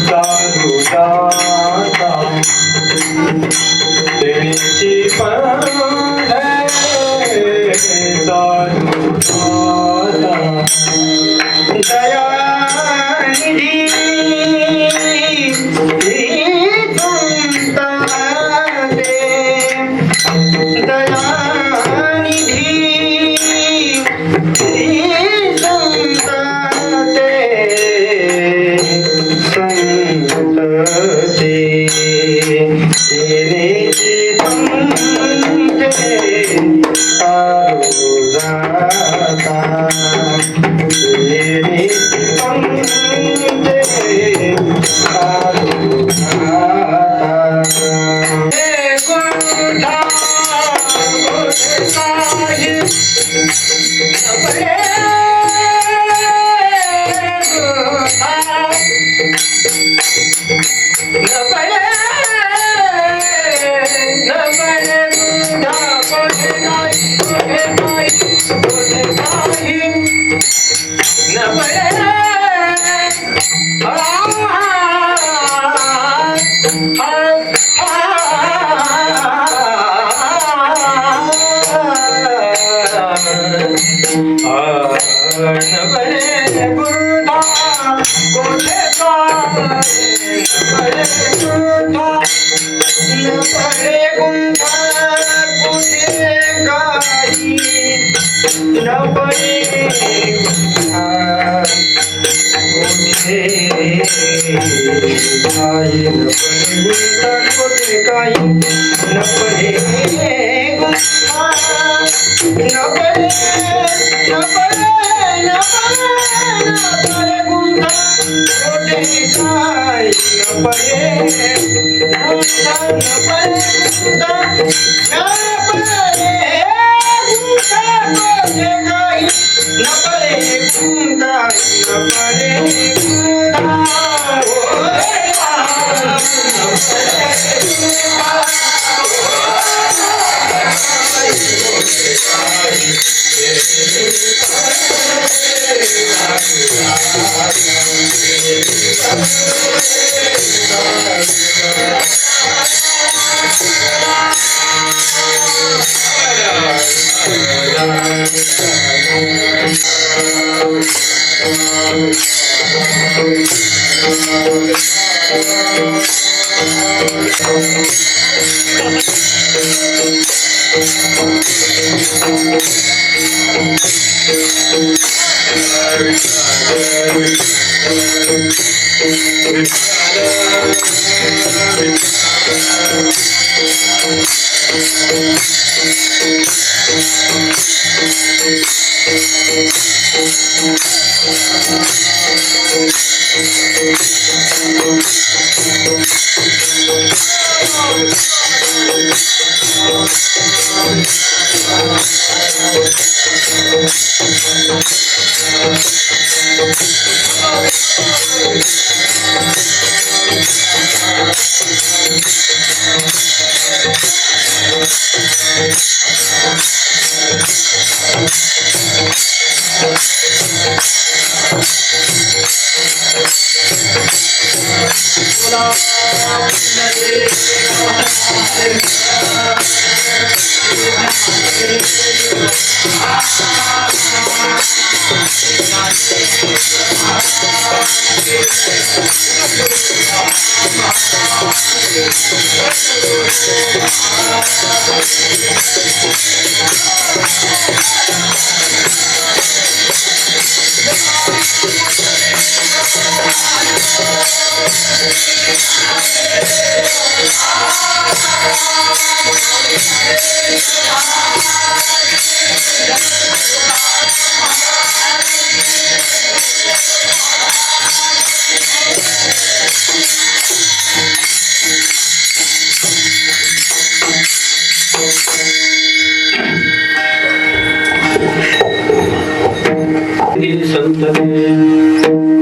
चालू जाता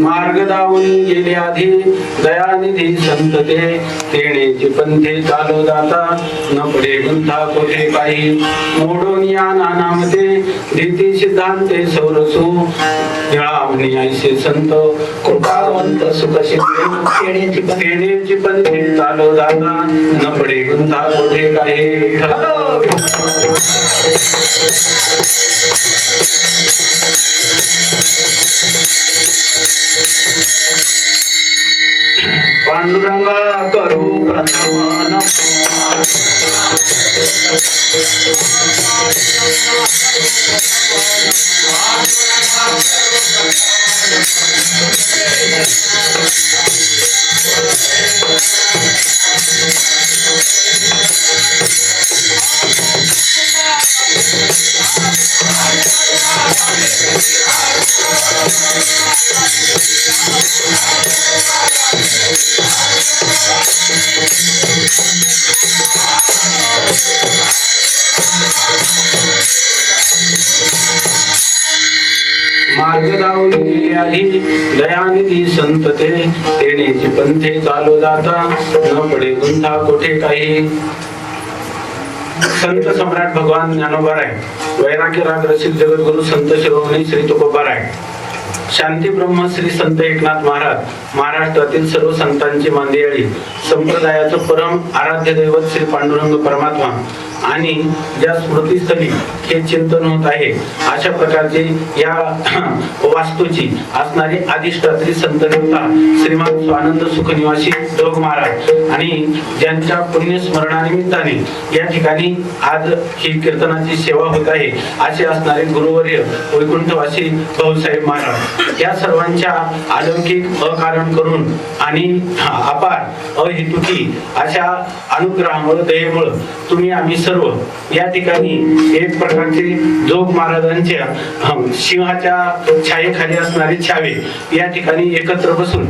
मार्ग दावून गेले आधी दयानिधी संत ते तेणेची पंथे चालो जाता न पडे गुंथा कोठे काही मोडून या नानामते रीती सिद्धांते सौरसू निळावणी ऐसे संत कृपावंत सुख सिद्धे तेणेची पंथे चालो जाता न पडे गुंथा कोठे काही पांडुरंगा करू प्रथम मार्ग दावली आधी दयानिधी संत ते तेणेची पंथे चालू जाता न पडे गुंथा कोठे काही संत सम्राट भगवान ज्ञानोबाराय, वैराग्य राग रसिक जगद्गुरु संत शिरोमणी श्री तुकोबाराय, शांती ब्रह्म श्री संत एकनाथ महाराज, महाराष्ट्रातील सर्व संतांची मांदियाळी, संप्रदायाचं परम आराध्य दैवत श्री पांडुरंग परमात्मा आणि ज्या स्मृतीस्थळी हे चिंतन होत आहे अशा प्रकारचे या वास्तूची असणारी अधिष्ठात्री संत देवता श्रीमान स्वानंद सुखनिवासी जोग महाराज आणि ज्यांच्या पुण्य स्मरणानिमित्ताने या ठिकाणी आज ही कीर्तनाची सेवा होत आहे असे असणारे गुरुवर्य वैकुंठवासी भाऊसाहेब महाराज, या सर्वांच्या अलौकिक अकारण करून आणि अपार अहेतुकी अशा अनुग्रहामुळे दयेमुळे तुम्ही आम्ही सर्व या ठिकाणी एक प्रकारचे जोग महाराजांच्या सिंहाच्या छायेखाली असणारे छावे या ठिकाणी एकत्र बसून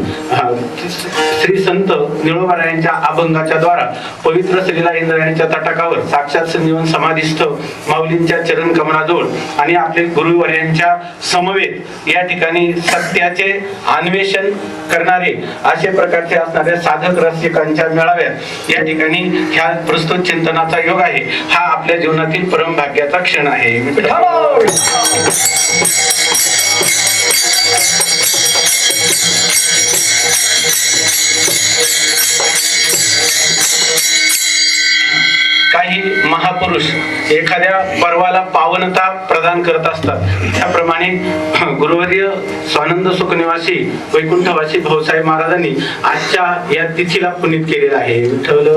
श्री संत निळोबारायांच्या अभंगाच्या द्वारा पवित्र श्रीला इंद्रायणीच्या तटाकावर साक्षात संजीवन समाधिस्थ माऊलींच्या चरण कमलाजवळ आणि आपले गुरुवर्यांच्या समवेत या ठिकाणी सत्याचे अन्वेषण करणारे असे प्रकारचे असणाऱ्या साधक रसिकांच्या मेळाव्यात या ठिकाणी ह्या प्रस्तुत चिंतनाचा योग आहे. हा आपल्या जीवनातील परम भाग्याचा क्षण आहे. काही महापुरुष एखाद्या पर्वाला पावनता प्रदान करत असतात, त्याप्रमाणे गुरुवर्य स्वानंद सुखनिवासी वैकुंठवासी भाऊसाहेब महाराजांनी आजच्या या तिथीला पुनीत केलेला आहे. विठ्ठल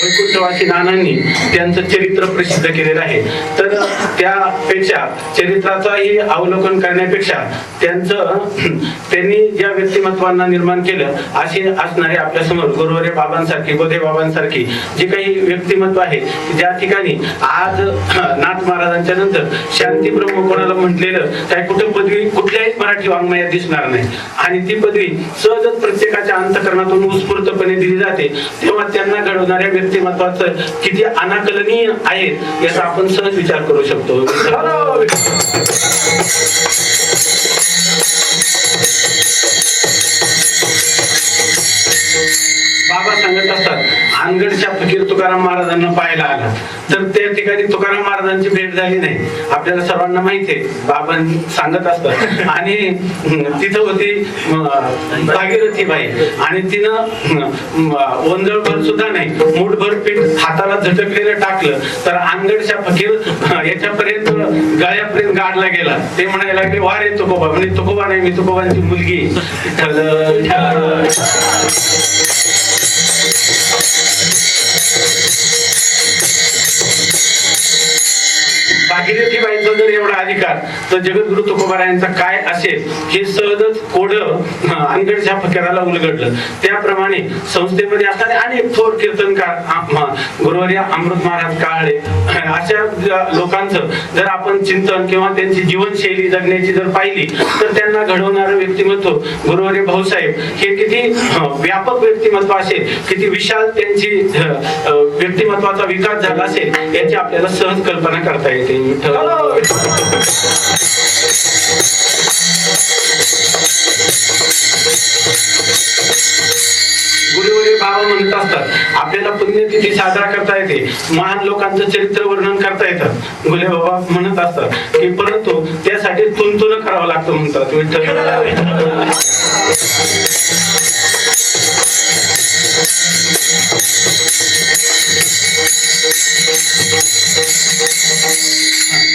वैकुंठवासी नानांनी त्यांचं चरित्र प्रसिद्ध केलेलं आहे. तर त्यापेक्षा चरित्राचाही अवलोकन करण्यापेक्षा त्यांनी ज्या व्यक्तिमत्वांना निर्माण केलं असे असणारे आपल्या समोर गुरुवर्य बाबांसारखी गोधे बाबांसारखी जे काही व्यक्तिमत्व आहे, ज्या ठिकाणी आज नाथ महाराजांच्या नंतर शांती ब्रह्म कोणाला म्हटलेलं काय कुठे पदवी कुठल्याही मराठी वाङ्मयात दिसणार नाही आणि ती पदवी सहजच प्रत्येकाच्या अंतःकरणातून उत्स्फूर्तपणे दिली जाते. तेव्हा त्यांना घडवणाऱ्या व्यक्तिमत्वाचं किती अनाकलनीय आहे याचा आपण सहज विचार करू शकतो. बाबा सांगत असतात, अनगडच्या फकीर तुकाराम महाराजांना पाहायला आला तर त्या ठिकाणी तुकाराम महाराजांची भेट झाली नाही. आपल्याला सर्वांना माहिती आहे, बाबा सांगत असतात. आणि तिथं होती भागीरथी बाई आणि तिनं ओंजळभर सुद्धा नाही मूठभर पीठ हाताला झटकलेलं टाकलं तर अनगडच्या फकीर याच्यापर्यंत गळ्यापर्यंत गाडला गेला. ते म्हणायला लागले, वा रे तुकोबा. म्हणजे तुकोबा नाही, मी तुकोबांची मुलगी. भागीरथी बाईंचा जर एवढा अधिकार तर जगद्गुरु तुकोबारायांचा काय असेल हे सहजच कोड अनगडच्या फकीराला उलगडलं. त्याप्रमाणे संस्थेमध्ये असणारे अनेक थोर कीर्तनकार गुरुवर्य अमृत महाराज काळे अशा लोकांचं जर आपण चिंतन किंवा त्यांची जीवनशैली जगण्याची जर पाहिली तर त्यांना घडवणारं व्यक्तिमत्व गुरुवर्य भाऊसाहेब हे किती व्यापक व्यक्तिमत्व असेल, किती विशाल त्यांची व्यक्तिमत्वाचा विकास झाला असेल याची आपल्याला सहज कल्पना करता येते. विठ्ठल. गुरुवरे बाबा म्हणत असतात आपल्याला पुण्यतिथी साजरा करता येते, महान लोकांचं चरित्र वर्णन करता येतं. गुले बाबा म्हणत असतात की परंतु त्यासाठी तुंतुन करावं लागतं म्हणतात. विठ्ठल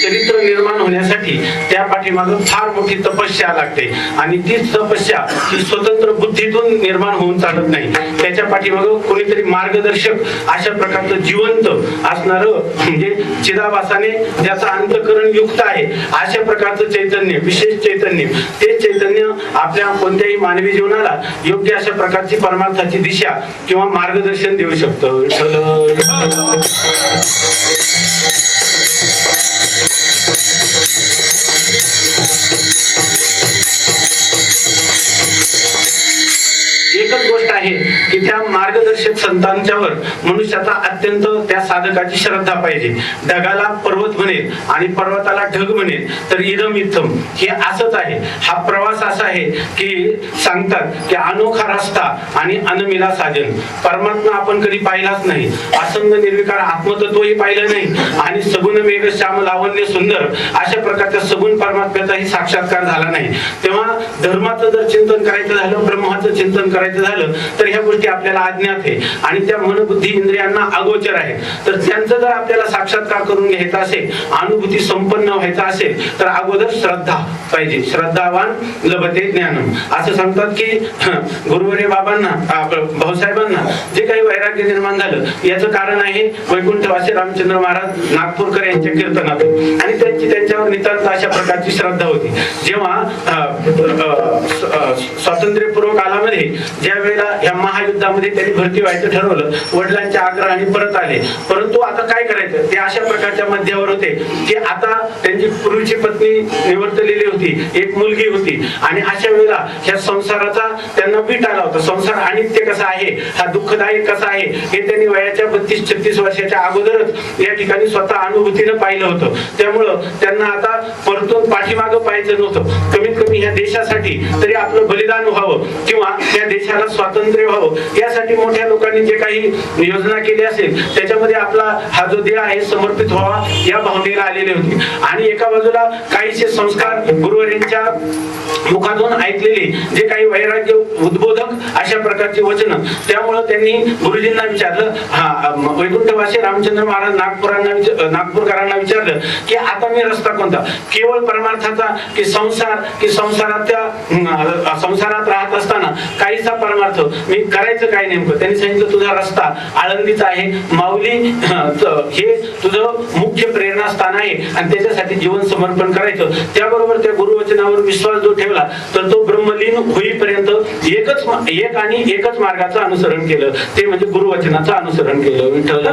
चरित्र निर्माण होण्यासाठी त्या पाठीमागं फार मोठी तपस्या लागते आणि ती तपस्या ही स्वतंत्र बुद्धीतून निर्माण होऊन चालत नाही. त्याच्या पाठीमागं कोणीतरी मार्गदर्शक अशा प्रकारचं जिवंत असणारं म्हणजे चिदाभासाने ज्याचं अंतःकरण युक्त आहे अशा प्रकारचं चैतन्य, विशेष चैतन्य, ते चैतन्य आपल्या कोणत्याही मानवी जीवनाला योग्य अशा प्रकारची परमार्थाची दिशा किंवा मार्गदर्शन देऊ शकतं. एकच गोष्ट आहे की त्या मार्गदर्शक संतांच्यावर मनुष्याचा अत्यंत त्या साधकाची श्रद्धा पाहिजे. ढगाला पर्वत म्हणेल आणि पर्वताला ढग म्हणेल तर इदम इत्थम, हे असंच आहे. हा प्रवास असा आहे की सांगतात की अनोखा रस्ता आणि अनमिला साजन. परमात्मा आपण कधी पाहिलाच नाही, असंग निर्विकार आत्मतत्वही पाहिलं नाही आणि सगुण मेघ श्याम लावण्य सुंदर अशा प्रकारच्या सगुण परमात्म्याचाही साक्षात्कार झाला नाही. तेव्हा धर्माचं जर चिंतन करायचं झालं, ब्रह्माचं चिंतन करायचं झालं तर ह्या गोष्टी आपल्याला अज्ञात आहे आणि त्या मनबुद्धी इंद्रियांना अगोचर आहे. तर त्यांचं जर आपल्याला साक्षात्कार करून घ्यायचा असेल, अनुभूती संपन्न व्हायचा असेल तर अगोदर श्रद्धा पाहिजे. श्रद्धावान लभते ज्ञानम असं सांगतात की गुरुवर्य बाबांना, भाऊसाहेबांना जे काही वैराग्य निर्माण झालं याचं कारण आहे वैकुंठवासी रामचंद्र महाराज नागपूरकर यांच्या कीर्तनातून आणि त्यांची त्यांच्यावर नितांत अशा प्रकारची श्रद्धा होती. जेव्हा स्वातंत्र्यपूर्व कालामध्ये ज्या वेळेला या महायुद्धामध्ये त्यांनी भरती व्हायचं ठरवलं, वडिलांच्या आग्रहाने परत आले, परंतु आता काय करायचं ते अशा प्रकारच्या मध्यावर होते की आता त्यांची पूर्वीची पत्नी निवर्तलेली होती, एक मुलगी होती आणि अशा वेळेला ह्या संसाराचा त्यांना वीट आला होता. संसार अनित्य कसा आहे, हा दुःखदायक कसा आहे हे त्यांनी वयाच्या 32-36 वर्षाच्या अगोदरच या ठिकाणी स्वतः अनुभूतीनं पाहिलं होतं. त्यामुळं त्यांना आता परतून पाठीमागं पाहायचं नव्हतं. कमीत कमी ह्या देशासाठी तरी आपलं बलिदान व्हावं किंवा या देशाला स्वातंत्र्य व्हावं यासाठी मोठ्या लोकांनी जे काही योजना केली असेल त्याच्यामध्ये आपला हा जो देह आहे समर्पित व्हावा या भावनेला आलेले होते. आणि एका बाजूला काहीसे संस्कार गुरुवर्यांच्या मुखातून ऐकलेली जे काही वैराग्य उद्बोधक अशा प्रकारची वचन, त्यामुळं त्यांनी गुरुजींना विचारलं, वैकुंठवासी रामचंद्र महाराज नागपूरकरांना विचारलं की आता मी रस्ता कोणता, केवळ परमार्थाचा की संसारात राहत असताना काहीसा परमार्थ मी करायचं काय नेमकं. त्यांनी सांगितलं तुझा रस्ता आळंदीचा आहे, माऊली हे तुझं मुख्य प्रेरणास्थान आहे आणि त्याच्यासाठी जीवन समर्पण करायचं. त्याबरोबर त्या गुरुवचनावर विश्वास जो ठेवला तर तो ब्रह्मलीन होईपर्यंत एकच मार्गाचं अनुसरण केलं, ते म्हणजे गुरुवचनाचं अनुसरण केलं. विठ्ठल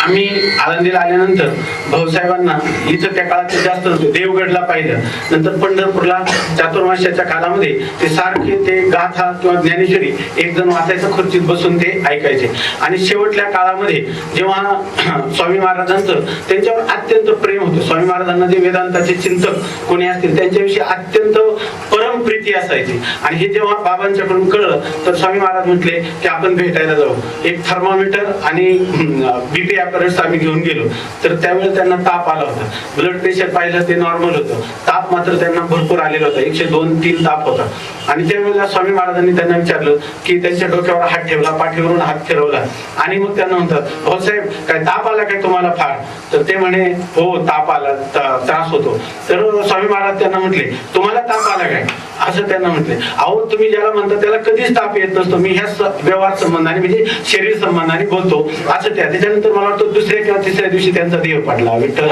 आम्ही आळंदीला आल्यानंतर भाऊसाहेबांना इथं त्या काळात जास्त देवगडला पाहिलं, नंतर पंढरपूरला चातुर्मास्याच्या कालामध्ये ते सारखे ते गाथा किंवा ज्ञानेश्वरी एक जण वाचायचं खुर्चीत बसून ते ऐकायचे. आणि शेवटल्या काळामध्ये जेव्हा स्वामी महाराजांचं त्यांच्यावर अत्यंत प्रेम होतं, स्वामी महाराजांना जे वेदांताचे चिंतक कोणी असतील त्यांच्याविषयी अत्यंत परम प्रीती असायची. आणि हे जेव्हा बाबांच्याकडून कळलं तर स्वामी महाराज म्हटले की आपण भेटायला जाऊ. एक थर्मामीटर आणि बीपी ऍपरेट्स आम्ही घेऊन गेलो तर त्यावेळेस त्यांना ताप आला होता. ब्लड प्रेशर पाहिलं ते नॉर्मल होतं, ताप मात्र त्यांना भरपूर आलेला होता, 102-103 ताप होता. आणि त्यावेळेला स्वामी महाराजांनी त्यांना विचारलं की त्यांच्या डोक्यावर हात ठेवला, पाठीवरून हात फिरवला आणि मग त्यांना म्हणतात, भाऊसाहेब काय ताप आला काय तुम्हाला फार? तर ते म्हणे हो ताप आला, त्रास होतो. तर स्वामी महाराज त्यांना म्हटले तुम्हाला ताप आला काय असं त्यांना म्हटले. अहो तुम्ही ज्याला म्हणता त्याला कधीच ताप येत नसतो, मी ह्या व्यवहार संबंधाने म्हणजे शरीर संबंधाने बोलतो असं. त्याच्यानंतर मला वाटतं दुसऱ्या किंवा तिसऱ्या दिवशी त्यांचा देह पडला. विठ्ठल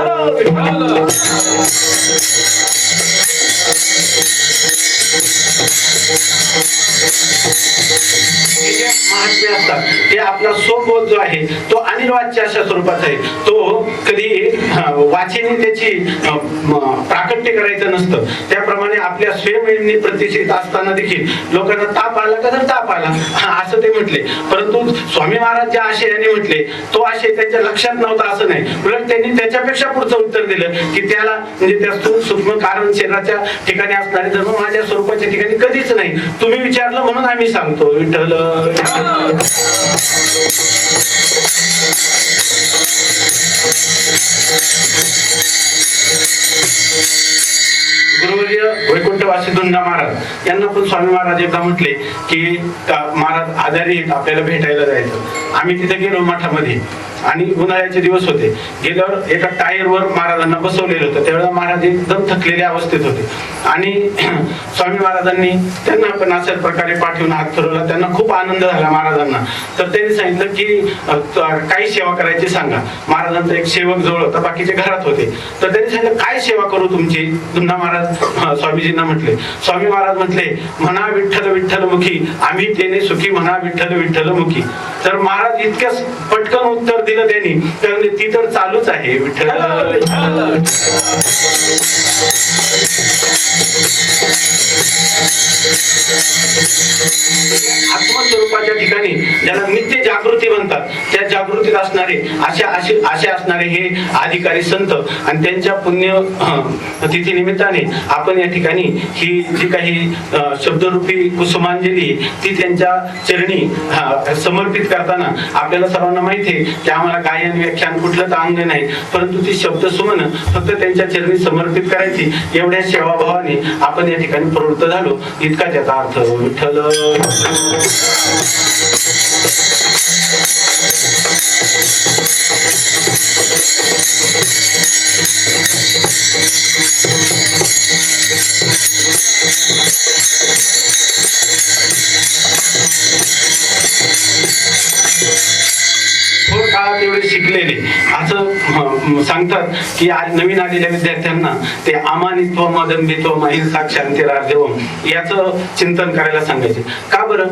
महात्मे असतात ते हे आपला स्वबोध जो आहे तो अनिल वाच्य अशा स्वरूपाचा आहे. तो कधी वाचेने त्याची प्राकट्य करायचं नसतं. त्याप्रमाणे आपल्या स्वयंमेनी प्रतिष्ठित असताना देखील लोकांना ताप आला का तर ताप आला असं ते म्हटले. परंतु स्वामी महाराज ज्या आशयाने म्हटले तो आशय त्यांच्या लक्षात नव्हता असं नाही. उलट त्यांनी त्याच्यापेक्षा पुढचं उत्तर दिलं की त्याला म्हणजे त्या स्थूल सूक्ष्म कारण शरीराच्या ठिकाणी असणारे धर्म माझ्या स्वरूपाच्या ठिकाणी कधीच नाही. तुम्ही विचारलं म्हणून आम्ही सांगतो. विठ्ठल गुरुवर्य वैकुंठवासी धुंडा महाराज यांना पण स्वामी महाराज एकदा म्हटले की महाराज आजारी आहेत, आपल्याला भेटायला जायचं. आम्ही तिथे गेलो मठामध्ये आणि उन्हाळ्याचे दिवस होते. गेल्यावर एका टायरवर महाराजांना बसवलेलं होतं. त्यावेळेला महाराज एकदम थकलेल्या अवस्थेत होते आणि स्वामी महाराजांनी त्यांना पण अशाच प्रकारे पाठवून हात फिरवला. त्यांना खूप आनंद झाला महाराजांना. तर त्यांनी सांगितलं की काही सेवा करायची सांगा. महाराजांचा एक सेवक जवळ होता, बाकीचे घरात होते. तर त्यांनी सांगितलं काय सेवा करू तुमची. धुंडा महाराज स्वामीजींना म्हटले. स्वामी महाराज म्हटले म्हणा विठ्ठल विठ्ठल मुखी आम्ही तेने सुखी म्हणा विठ्ठल विठ्ठल मुखी. तर महाराज इतक्याच पटकन उत्तर दिलं त्यांनी, तर ती तर चालूच आहे विठ्ठल. आत्मस्वरूपाच्या ठिकाणी ज्याला नित्य जागृती म्हणतात त्या जागृतीत असणारे असे असणारे हे अधिकारी संत आणि त्यांच्या पुण्य तिथी निमित्ताने आपण या ठिकाणी ही जी काही शब्दरूपी कुसुमांजली ती त्यांच्या चरणी समर्पित करताना आपल्याला सर्वांना माहिती आहे की आम्हाला गायन व्याख्यान कुठलंच अंग नाही, परंतु ती शब्द सुमन फक्त त्यांच्या चरणी समर्पित करायची एवढ्या सेवाभावाने आपण या ठिकाणी प्रवृत्त झालो. इतकाच याचा अर्थ. विठ्ठल थोर काळात एवढे शिकलेले असं सांगतात की आज नवीन आलेल्या विद्यार्थ्यांना ते अमानित्व मदंबित्व अहिंसा क्षांतिरार्जवम याचं चिंतन करायला सांगायचे. का बरं?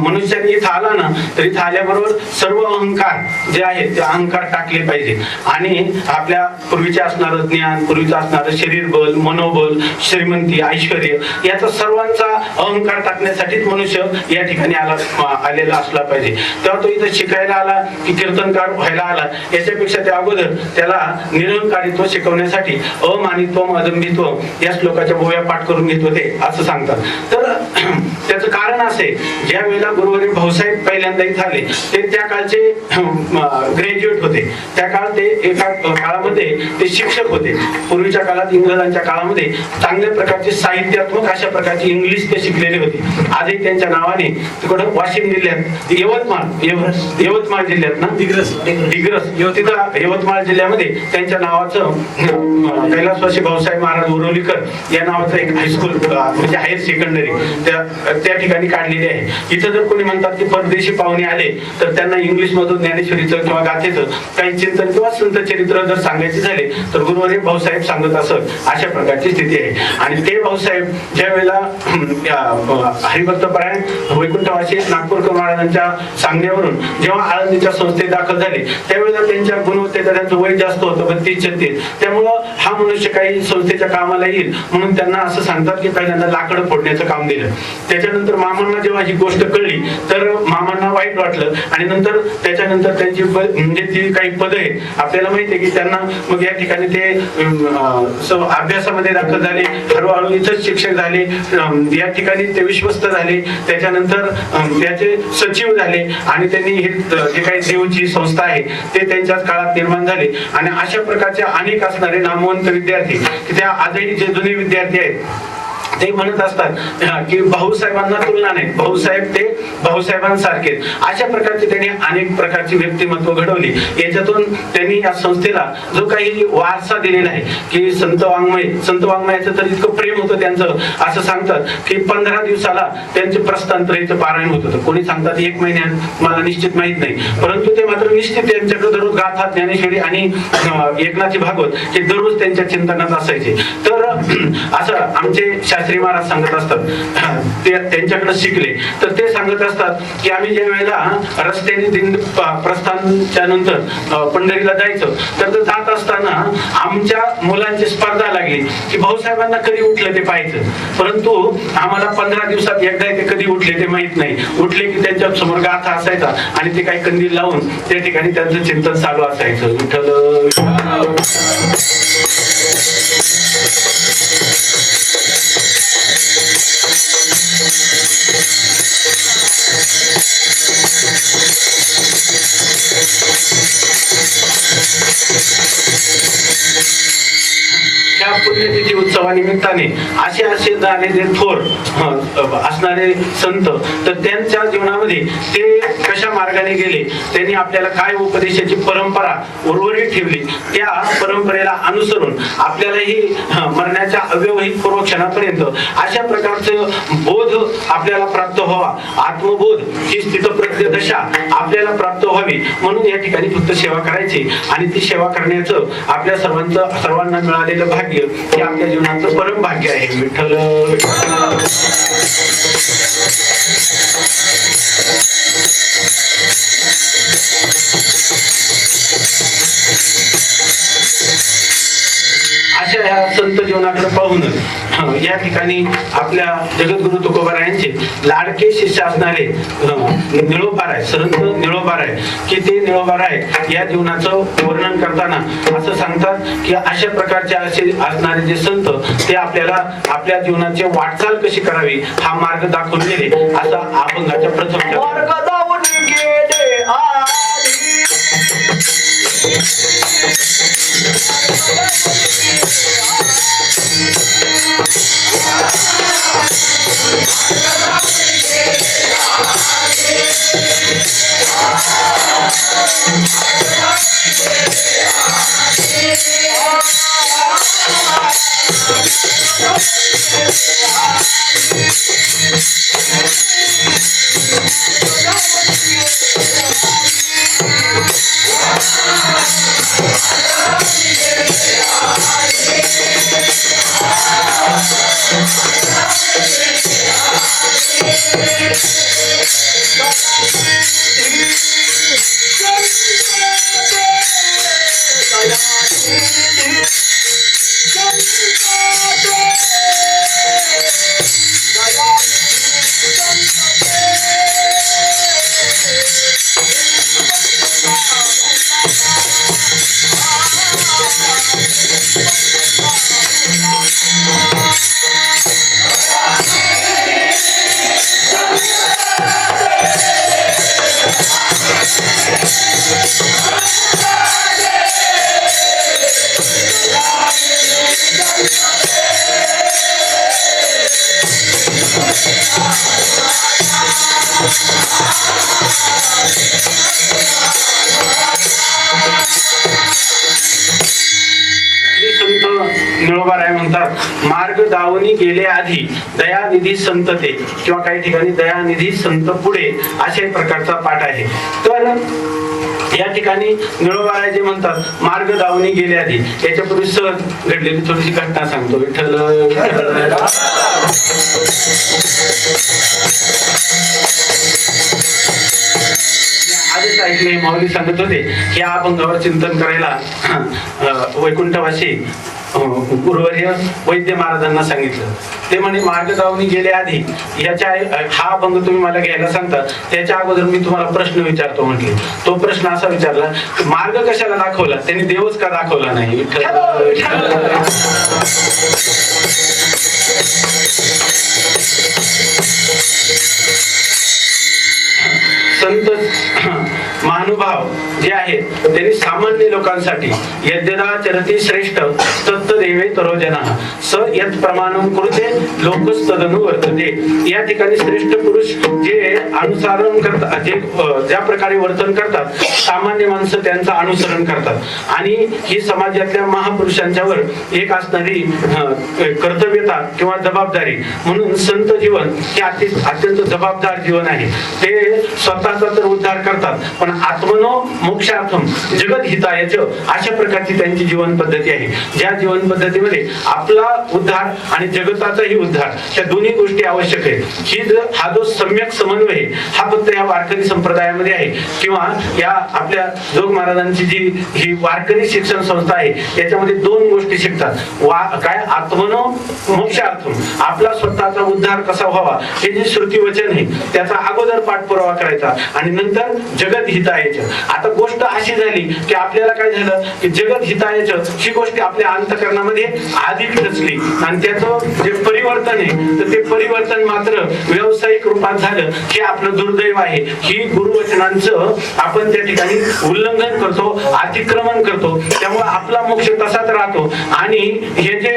मनुष्याने इथं आला ना तर इथं आल्याबरोबर सर्व अहंकार जे आहेत ते अहंकार टाकले पाहिजे आणि आपल्या पूर्वीचे असणारं ज्ञान, पूर्वीचं असणारं शरीर बल, मनोबल, श्रीमंती, ऐश्वर याचा सर्वांचा अहंकार टाकण्यासाठीच मनुष्य या ठिकाणी आलेला असला पाहिजे. तेव्हा तो इथं शिकायला आला की कीर्तनकार व्हायला आला याच्यापेक्षा त्या अगोदर त्याला निरंकारित्व शिकवण्यासाठी अमानित्व अदंबित्व या श्लोकाच्या भोव्या पाठ करून घेत होते असं सांगतात. तर त्याचं कारण असे, ज्या वेळेला गुरुवर्य भाऊसाहेब पहिल्यांदा इथे आले ते त्या काळचे ग्रॅज्युएट होते. त्या काळात ते एका काळामध्ये ते शिक्षक होते. पूर्वीच्या काळात इंग्रजांच्या काळामध्ये चांगल्या प्रकारचे साहित्यात्मक अशा प्रकारची इंग्लिश ते शिकलेले होते. आजही त्यांच्या नावाने तिकडं वाशिम जिल्ह्यात यवतमाळ जिल्ह्यात ना दिग्रस तिथं यवतमाळ जिल्ह्यामध्ये त्यांच्या नावाचं कैलासवासी भाऊसाहेब महाराज उरवलीकर या नावाचं एक हायस्कूल म्हणजे हायर सेकंडरी त्या ठिकाणी काढलेली आहे. इथं जर कोणी म्हणतात की परदेशी पाहुणे आले तर त्यांना इंग्लिश मधून ज्ञानेश्वरीचं किंवा गाथेचं काही चिंतन किंवा संत चरित्र जर सांगायचे झाले तर गुरुवर्य भाऊसाहेब सांगत असत अशा प्रकारची स्थिती आहे. आणि ते भाऊसाहेब ज्या वेळेला हरिभक्तपरायण वैकुंठवासी नागपूरकर महाराजांच्या सांगण्यावरून जेव्हा आळंदीच्या संस्थेत दाखल झाले त्यावेळेला त्यांच्या गुणवत्तेचं त्यांचं वय जास्त होतं 32-36. त्यामुळं हा मनुष्य काही संस्थेच्या कामाला येईल म्हणून त्यांना असं सांगतात की पहिल्यांदा लाकडं फोडण्याचं काम दिलं. त्याच्यानंतर मामांना जेव्हा ही गोष्ट कळली तर मामांना वाईट वाटलं आणि नंतर त्याच्यानंतर त्यांची म्हणजे ती काही पद आहेत आपल्याला माहिती आहे की त्यांना मग या ठिकाणी ते अभ्यासामध्ये दाखल झाले. हळूहळू इथंच शिक्षक झाले. या ठिकाणी ते विश्वस्त झाले. त्याच्यानंतर त्याचे सचिव झाले आणि त्यांनी हे जे काही देवची संस्था आहे ते त्यांच्याच काळात निर्माण झाले. आणि अशा प्रकारचे अनेक असणारे नामवंत विद्यार्थी की त्या आजही जे जुने विद्यार्थी आहेत ते म्हणत असतात की भाऊसाहेबांना तुलना नाही, भाऊसाहेब ते भाऊसाहेबांसारखे. अशा प्रकारचे त्यांनी अनेक प्रकारची व्यक्तिमत्व घडवली. याच्यातून त्यांनी या संस्थेला जो काही वारसा दिलेला आहे की संत वाङ्मयाचं तर इतकं प्रेम होतं त्यांचं असं सांगतात की 15 दिवसाला त्यांचे प्रस्थांतरीचं पारायण होत होतं. कोणी सांगतात 1 महिन्यात, मला निश्चित माहित नाही, परंतु ते मात्र निश्चित त्यांच्याकडे दररोज गाथा ज्ञानेश्वरी आणि एकनाथी भागवत हे दररोज त्यांच्या चिंतनात असायचे. तर असं आमचे शास्त्री महाराज सांगत असतात, ते त्यांच्याकडे शिकले तर ते सांगत असतात की आम्ही ज्या वेळेला रस्त्याने प्रस्थानच्या नंतर पंढरीला जायचं तर जात असताना आमच्या मुलांची स्पर्धा लागली की भाऊसाहेबांना कधी उठलं ते पाहायचं, परंतु आम्हाला 15 दिवसात एकदा ते कधी उठले ते माहित नाही. उठले की त्यांच्या समोर गाथा असायचा आणि ते काही कंदील लावून त्या ठिकाणी त्यांचं चिंतन चालू असायचं. विठ्ठल या पुण्यतिथी उत्सवानिमित्ताने असे झालेले थोर असणारे संत, तर त्यांच्या जीवनामध्ये ते कशा मार्गाने गेले, त्यांनी आपल्याला काय उपदेशाची परंपरा उर्वरित ठेवली, त्या परंपरेला अनुसरून आपल्यालाही मरण्याच्या अव्यवहित पूर्व क्षणापर्यंत अशा प्रकारचं बोध आपल्याला प्राप्त व्हावा, आत्मबोध ही स्थितप्रज्ञ दशा आपल्याला प्राप्त व्हावी म्हणून या ठिकाणी फक्त सेवा करायची आणि ती सेवा करण्याचं आपल्या सर्वांना मिळालेलं भाग्य हे आपल्या जीवनाचं परम भाग्य आहे. विठ्ठल अशा ह्या संत जीवनाकडे पाहून या ठिकाणी आपल्या जगद्गुरु तुकोबारायांचे लाडके शिष्य असणारे निळोबाराय, संत निळोबाराय, की ते निळोबाराय या जीवनाचं वर्णन करताना असं सांगतात की अशा प्रकारचे असे असणारे जे संत ते आपल्याला आपल्या जीवनाची वाटचाल कशी करावी हा मार्ग दाखवून गेले. असा अभंगाच्या प्रथम निळोबाराय म्हणतात, मार्ग दावनी गेले आधी दयानिधी संत ते, किंवा काही ठिकाणी दयानिधी संत पुढे अशा प्रकारचा पाठ आहे. तर या ठिकाणी निळोबाराय जे म्हणतात मार्ग दावनी गेले आधी, याच्यापूर्वी सहज घडलेली थोडीशी घटना सांगतो. विठ्ठल आजच ऐकले माऊली सांगत होते की या अभंगावर चिंतन करायला वैकुंठवासी गुरुवर्य वैद्य महाराजांना सांगितलं. ते म्हणे मार्ग दावनी गेले आधी याच्या हा अभंग तुम्ही मला घ्यायला सांगता, त्याच्या अगोदर मी तुम्हाला प्रश्न विचारतो म्हटले. तो प्रश्न असा विचारला, मार्ग कशाला दाखवला, त्यांनी देवच का दाखवला नाही. संत महानुभाव जे आहेत त्यांनी सामान्य लोकांसाठी यद्यदा चरती श्रेष्ठ तत्देवे तरोजनः स यत् प्रमाणं कुरुते लोकस्तदनु वर्तते. या ठिकाणी श्रेष्ठ पुरुष जे अनुसरण करतात, जे ज्या प्रकारे वर्तन करतात सामान्य माणसं त्यांचं अनुसरण करतात. आणि ही समाजातल्या महापुरुषांच्यावर एक असणारी कर्तव्यता किंवा जबाबदारी म्हणून संत जीवन हे अत्यंत जबाबदार जीवन आहे. ते स्वतःचा तर उद्धार करतात पण आत्मनो मोक्षार्थम जगत हितायच अशा प्रकारची त्यांची जीवन पद्धती आहे. ज्या जीवन पद्धतीमध्ये आपला उद्धार आणि जगताचाही उद्धार या दोन्ही गोष्टी आवश्यक आहेत. हा जो सम्यक समन्वय हा फक्त या वारकरी संप्रदायामध्ये आहे किंवा या आपल्या जोग महाराजांची जी ही वारकरी शिक्षण संस्था आहे याच्यामध्ये दोन गोष्टी शिकतात. काय आत्मनो मोक्षार्थम आपला स्वतःचा उद्धार कसा व्हावा हे जे श्रुती वचन आहे त्याचा अगोदर पाठपुरावा करायचा आणि नंतर जगत हितायच. आता गोष्ट अशी झाली की आपल्याला काय झालं की जगत हितायच ही गोष्ट आपल्या अंतःकरणामध्ये अधिक रचली आणि त्याचं जे परिवर्तन आहे तर ते परिवर्तन मात्र व्यावसायिक रूपात झालं हे आपलं दुर्दैव आहे. ही गुरुवचनांचं आपण त्या ठिकाणी उल्लंघन करतो, अतिक्रमण करतो, त्यामुळे आपला मोक्ष तसाच राहतो. आणि हे जे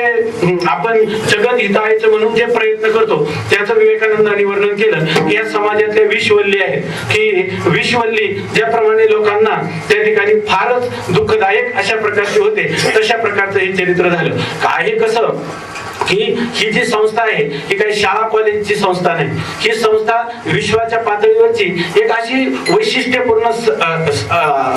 आपण जगत हितायचं म्हणून जे प्रयत्न करतो त्याचं विवेकानंदांनी वर्णन केलं की या समाजातल्या विषवल्ली आहेत की विषवल्ली ज्याप्रमाणे लोकांना त्या ठिकाणी फारच दुःखदायक अशा प्रकारचे होते तशा प्रकारचं हे चरित्र झालं. काय कसं की ही जी संस्था आहे ही काही शाळा कॉलेजची संस्था नाही. ही संस्था विश्वाच्या पातळीवरची एक अशी वैशिष्ट्यपूर्ण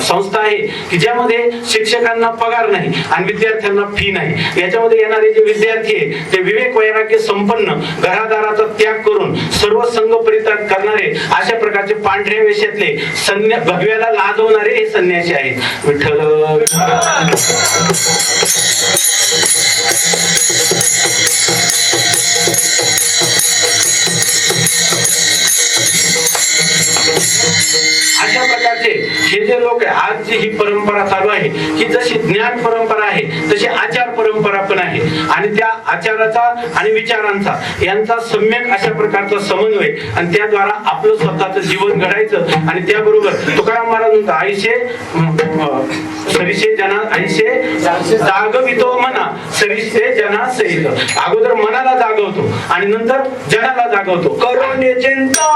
संस्था आहे की ज्यामध्ये शिक्षकांना पगार नाही आणि विद्यार्थ्यांना फी नाही. याच्यामध्ये येणारे जे विद्यार्थी आहे ते विवेक वैराग्य संपन्न घरादाराचा त्याग करून सर्व संघ परित्याग करणारे अशा प्रकारचे पांढऱ्या वेशातले भगव्याला लाजवणारे हे संन्यासी आहेत. विठ्ठल अशा प्रकारचे हे जे लोक आहे आज जी ही परंपरा चालू आहे ही जशी ज्ञान परंपरा आहे तशी आचार परंपरा पण आहे आणि त्या आचाराचा आणि विचारांचा यांचा सम्यक अशा प्रकारचा समन्वय आणि त्याद्वारा आपलं स्वतःचं जीवन घडायचं. आणि त्याबरोबर तुकाराम महाराज म्हणतात आईशे सरिसे जना आईशे जागवितो मना सरिसे जना सहित. अगोदर मनाला जागवतो आणि नंतर जनाला जागवतो. करुणे चिंता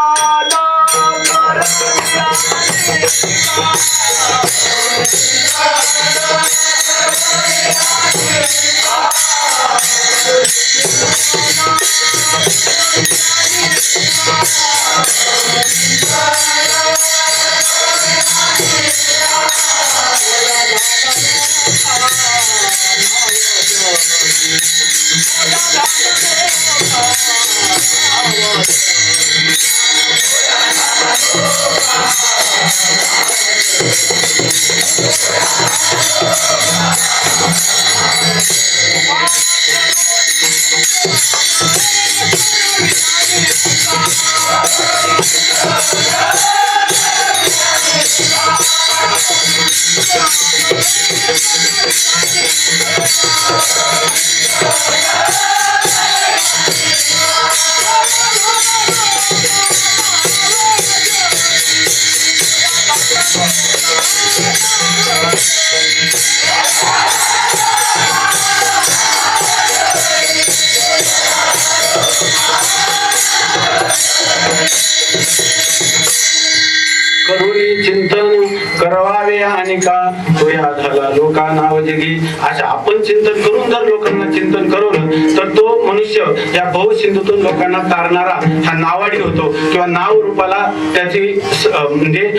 करुणी चिंतन करावे आणि का तो या झाला लोका नाव जगी. अशा आपण चिंतन करून जर लोकांना चिंतन करवलं तर तो मनुष्य या भवसिंधूतून लोकांना तारणारा हा नावाडी होतो किंवा नाव रूपाला त्याची म्हणजे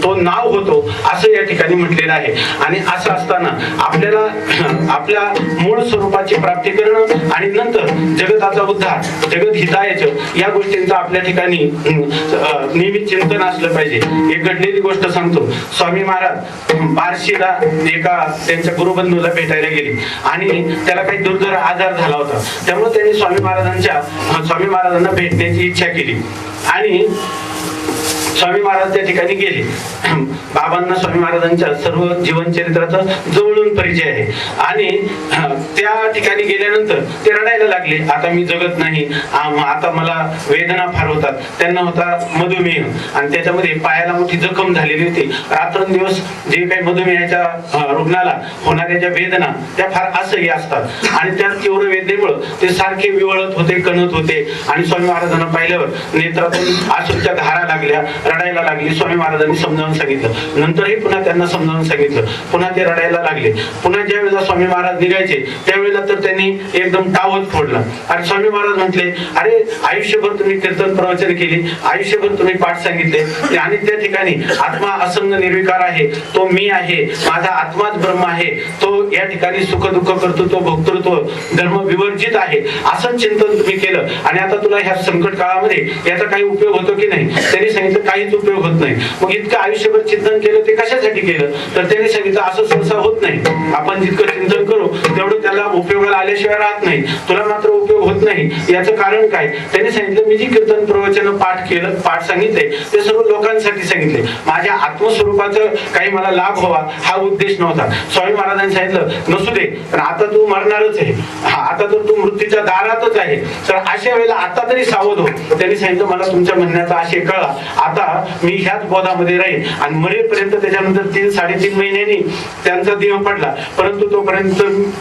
तो नाव होतो असं या ठिकाणी म्हटलेलं आहे. आणि असं असताना आपल्याला आपल्या मूळ स्वरूपाची प्राप्ती करणं आणि नंतर जगताचा उद्धार जगत हितायच या गोष्टींचा आपल्या ठिकाणी नेहमी चिंतन असलं पाहिजे. एक घडलेली गोष्ट सांगतो. स्वामी महाराज बार्शीला एका त्यांच्या गुरुबंधूला भेटायला गेले आणि त्याला काही दुर्धर आजार झाला होता. त्यामुळे त्यांनी स्वामी महाराजांना भेटण्याची इच्छा केली आणि स्वामी महाराज त्या ठिकाणी गेले. बाबांना स्वामी महाराजांच्या सर्व जीवन चरित्राचा जवळून परिचय आहे आणि त्या ठिकाणी गेल्यानंतर ते रडायला लागले. आता मी जगत नाही, आता मला वेदना फार होतात. त्यांना होता मधुमेह आणि त्याच्यामध्ये पायाला मोठी जखम झालेली होती. रात्रंदिवस जे काही मधुमेहाच्या रुग्णाला होणाऱ्या ज्या वेदना त्या फार असह्य असतात आणि त्या तीव्र वेदनेमुळे ते सारखे विवळत होते, कणत होते आणि स्वामी महाराजांना पाहिल्यावर नेत्रातून अश्रूच्या धारा लागल्या, रडायला लागली. स्वामी महाराजांनी समजावून सांगितलं, नंतरही पुन्हा त्यांना समजावून सांगितलं, पुन्हा ते रडायला लागले. पुन्हा ज्या वेळेला स्वामी महाराज निघायचे त्यावेळेला तर त्यांनी एकदम टावच फोडला. आणि स्वामी महाराज म्हटले, अरे आयुष्यभर तुम्ही कीर्तन प्रवचन केली, आयुष्यभर तुम्ही पाठ सांगितले आणि त्या ठिकाणी आत्मा असंग निर्विकार आहे, तो मी आहे, माझा आत्माच ब्रह्म आहे, तो या ठिकाणी सुख दुःख करतो, तो भोक्तृत्व धर्म विवर्जित आहे, असं चिंतन तुम्ही केलं आणि आता तुला ह्या संकट काळामध्ये याचा काही उपयोग होतो की नाही? त्यांनी सांगितलं काहीच उपयोग होत नाही. मग इतकं आयुष्यभर चिंतन केलं ते कशासाठी केलं? तर त्यांनी सांगितलं असं सहसा होत नाही. आपण जितकं चिंतन करू तेवढं त्याला उपयोगाला आल्याशिवाय राहत नाही, तुला मात्र उपयोग होत नाही. याचं कारण काय? त्यांनी सांगितलं, मी जी कीर्तन प्रवचन पाठ सांगितले ते सर्व लोकांसाठी सांगितले, माझ्या आत्मस्वरूपाचं काही मला लाभ व्हावा हा उद्देश नव्हता. स्वामी महाराजांनी सांगितलं, नसू दे, पण आता तू मरणारच आहे, आता तर तू मृत्यूच्या दारातच आहे, तर अशा वेळेला आता तरी सावध हो. त्यांनी सांगितलं, मला तुमच्या म्हणण्याचा आशय कळला, आता मी ह्याच बोधामध्ये राहील आणि मरेपर्यंत. त्याच्यानंतर 3-3.5 महिन्यांनी त्यांचा देह पडला, परंतु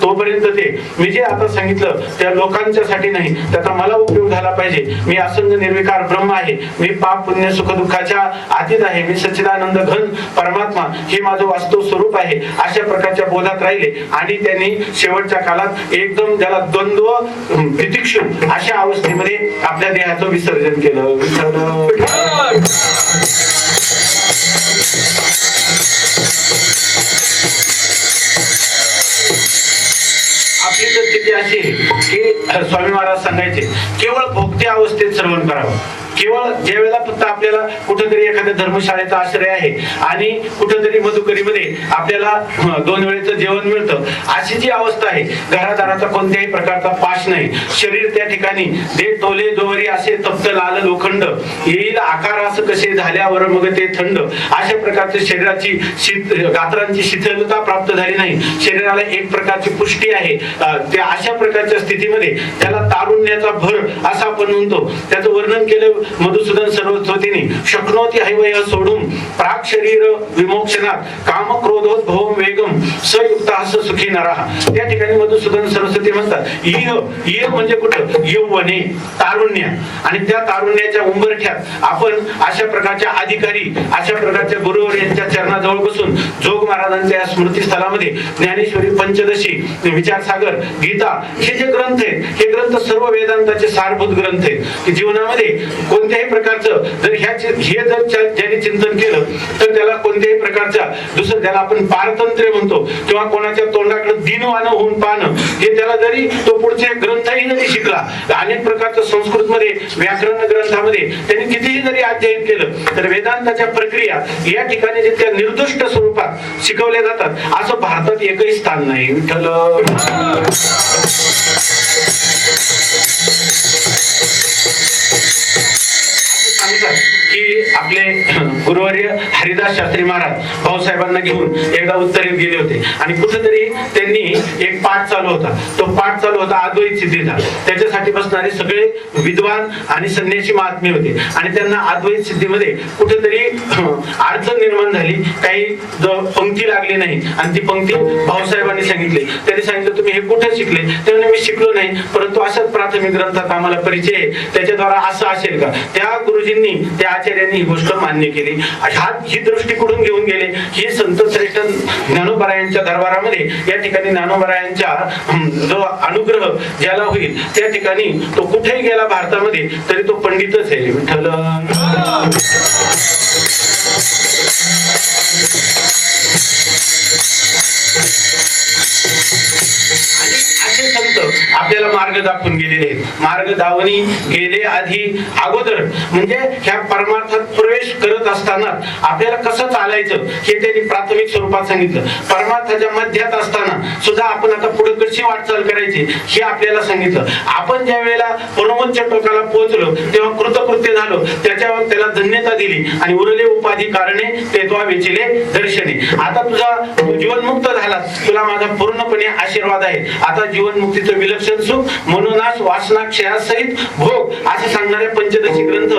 तोपर्यंत ते मी जे आता सांगितलं त्या लोकांच्यासाठी नाही, त्याचा मला उपयोग झाला पाहिजे. मी असंग निर्विकार ब्रह्म आहे, मी पाप पुण्य सुख दुःखाच्या अतीत आहे, मी सच्चिदानंद घन परमात्मा हे माझं वास्तव स्वरूप आहे, अशा प्रकारच्या बोधात राहिले. आणि त्यांनी शेवटच्या काळात एकदम ज्याला द्वंद्व तितिक्षु अशा अवस्थेमध्ये आपल्या देहाचं विसर्जन केलं. आपली तर स्थिती अशी की स्वामी महाराज सांगायचे, केवळ भोगत्या अवस्थेत श्रवण करावं. केवळ ज्या वेळेला फक्त आपल्याला कुठेतरी एखाद्या धर्मशाळेचा आश्रय आहे आणि कुठेतरी मधुकरीमध्ये आपल्याला 2 वेळेचं जेवण मिळतं, अशी जी अवस्था आहे, घरादाराचा कोणत्याही प्रकारचा पाश नाही, शरीर त्या ठिकाणी दे टोले जोवरी असे तप्त लाल लोखंड, येईल आकार असं कसे झाल्यावर मग ते थंड, अशा प्रकारचे शरीराची गात्रांची शिथिलता प्राप्त झाली नाही, शरीराला एक प्रकारची पुष्टी आहे, त्या अशा प्रकारच्या स्थितीमध्ये त्याला तारुण्याचा भर असं आपण म्हणतो. त्याचं वर्णन केलं मधुसूदन सरस्वतीने, शक्नोती हैवय सोडून प्राक शरीर विमोक्षणात काम क्रोधोद्भवम वेगम सयुक्त हस सुखी नरहा. त्या ठिकाणी मधुसूदन सरस्वती म्हणतात, इह म्हणजे कुठं? यौवने, तारुण्य. आणि त्या तारुण्याच्या उंबरठ्यात आपण अशा प्रकारच्या अधिकारी, अशा प्रकारच्या गुरुवर यांच्या चरणाजवळ बसून जोग महाराजांच्या स्मृतीस्थळामध्ये ज्ञानेश्वरी, पंचदशी, विचारसागर, गीता हे जे ग्रंथ आहेत, हे ग्रंथ सर्व वेदांताचे सारभूत ग्रंथ आहेत की जीवनामध्ये कोणत्याही प्रकारचं जर हे जर ज्याने चिंतन केलं तर त्याला कोणत्याही प्रकारच्या दुसरं, ज्याला आपण पारतंत्र्य म्हणतो किंवा कोणाच्या तोंडाकडे दिनवानं होऊन पाहणं, हे त्याला जरी तो पुढचे ग्रंथही जरी शिकला, अनेक प्रकारच्या संस्कृत मध्ये व्याकरण ग्रंथामध्ये त्यांनी कितीही जरी अध्ययन केलं तर वेदांताच्या प्रक्रिया या ठिकाणी जितक्या निर्दुष्ट स्वरूपात शिकवल्या जातात असं भारतात एकही स्थान नाही. विठ्ठल की आपले गुरुवर्य हरिदास शास्त्री महाराज भाऊसाहेबांना घेऊन एकदा उत्तरेत गेले होते आणि कुठेतरी त्यांनी एक पाठ चालू होता, तो पाठ चालू होता अद्वैत सिद्धीचा. त्याच्यासाठी बसणारे सगळे विद्वान आणि संन्यासी महात्मे होते आणि त्यांना अद्वैत सिद्धीमध्ये कुठेतरी अडचण निर्माण झाली, काही पंक्ती लागली नाही आणि ती पंक्ती भाऊसाहेबांनी सांगितली. त्यांनी सांगितलं, तुम्ही हे कुठे शिकले? त्यामुळे मी शिकलो नाही, परंतु अशाच प्राथमिक ग्रंथात आम्हाला परिचय आहे, त्याच्याद्वारा असं असेल का? त्या गुरुजींनी, त्या आचार्यांनी ही गोष्ट मान्य केली. ही दृष्टी कुठून घेऊन गेले? ही संत श्रेष्ठ ज्ञानोबरायांच्या दरबारामध्ये या ठिकाणी ज्ञानोबरायांच्या जो अनुग्रह ज्याला होईल त्या ठिकाणी तो कुठेही गेला भारतामध्ये तरी तो पंडितच आहे. विठ्ठल आणि असे संत आपल्याला मार्ग दाखवून गेलेले आहेत. मार्ग दावणी गेले आधी अगोदर, म्हणजे ह्या परमार्थात प्रवेश करत असताना आपल्याला कसं चालायचं हे त्यांनी प्राथमिक स्वरूपात सांगितलं. परमार्थाच्या मध्यात असताना सुद्धा आपण आता पुढे कशी वाटचाल करायची हे आपल्याला सांगितलं. आपण ज्या वेळेला परमोच्च टोकाला पोहोचलो तेव्हा कृतकृत्य झालो, त्याच्यावर त्याला धन्यता दिली आणि उरले उपाधी कारणे ते तो वेचिले दर्शने. आता तुझा जीवनमुक्त झाला, तुला माझा पूर्णपणे आशीर्वाद आहे. आता जीवनमुक्तीचं विलक्षण सुख, मनोनाश, वासना क्षयासहित भोग असे सांगणारे पंचदशी ग्रंथ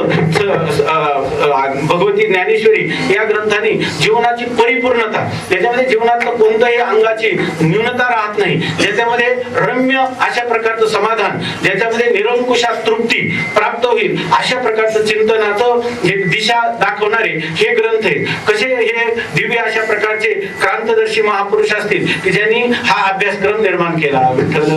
भगवती ज्ञान ज्ञानेश्वरी या ग्रंथाने जीवनाची परिपूर्णता, त्याच्यामध्ये जीवनातलं कोणत्याही अंगाची न्यूनता राहत नाही, ज्याच्यामध्ये रम्य अशा प्रकारचं समाधान, ज्याच्यामध्ये निरंकुशात तृप्ती प्राप्त होईल अशा प्रकारचं चिंतनाचं एक दिशा दाखवणारे हे ग्रंथ आहेत. कसे हे दिव्य अशा प्रकारचे क्रांतदर्शी महापुरुष असतील की ज्यांनी हा अभ्यासक्रम निर्माण केला. विठ्ठल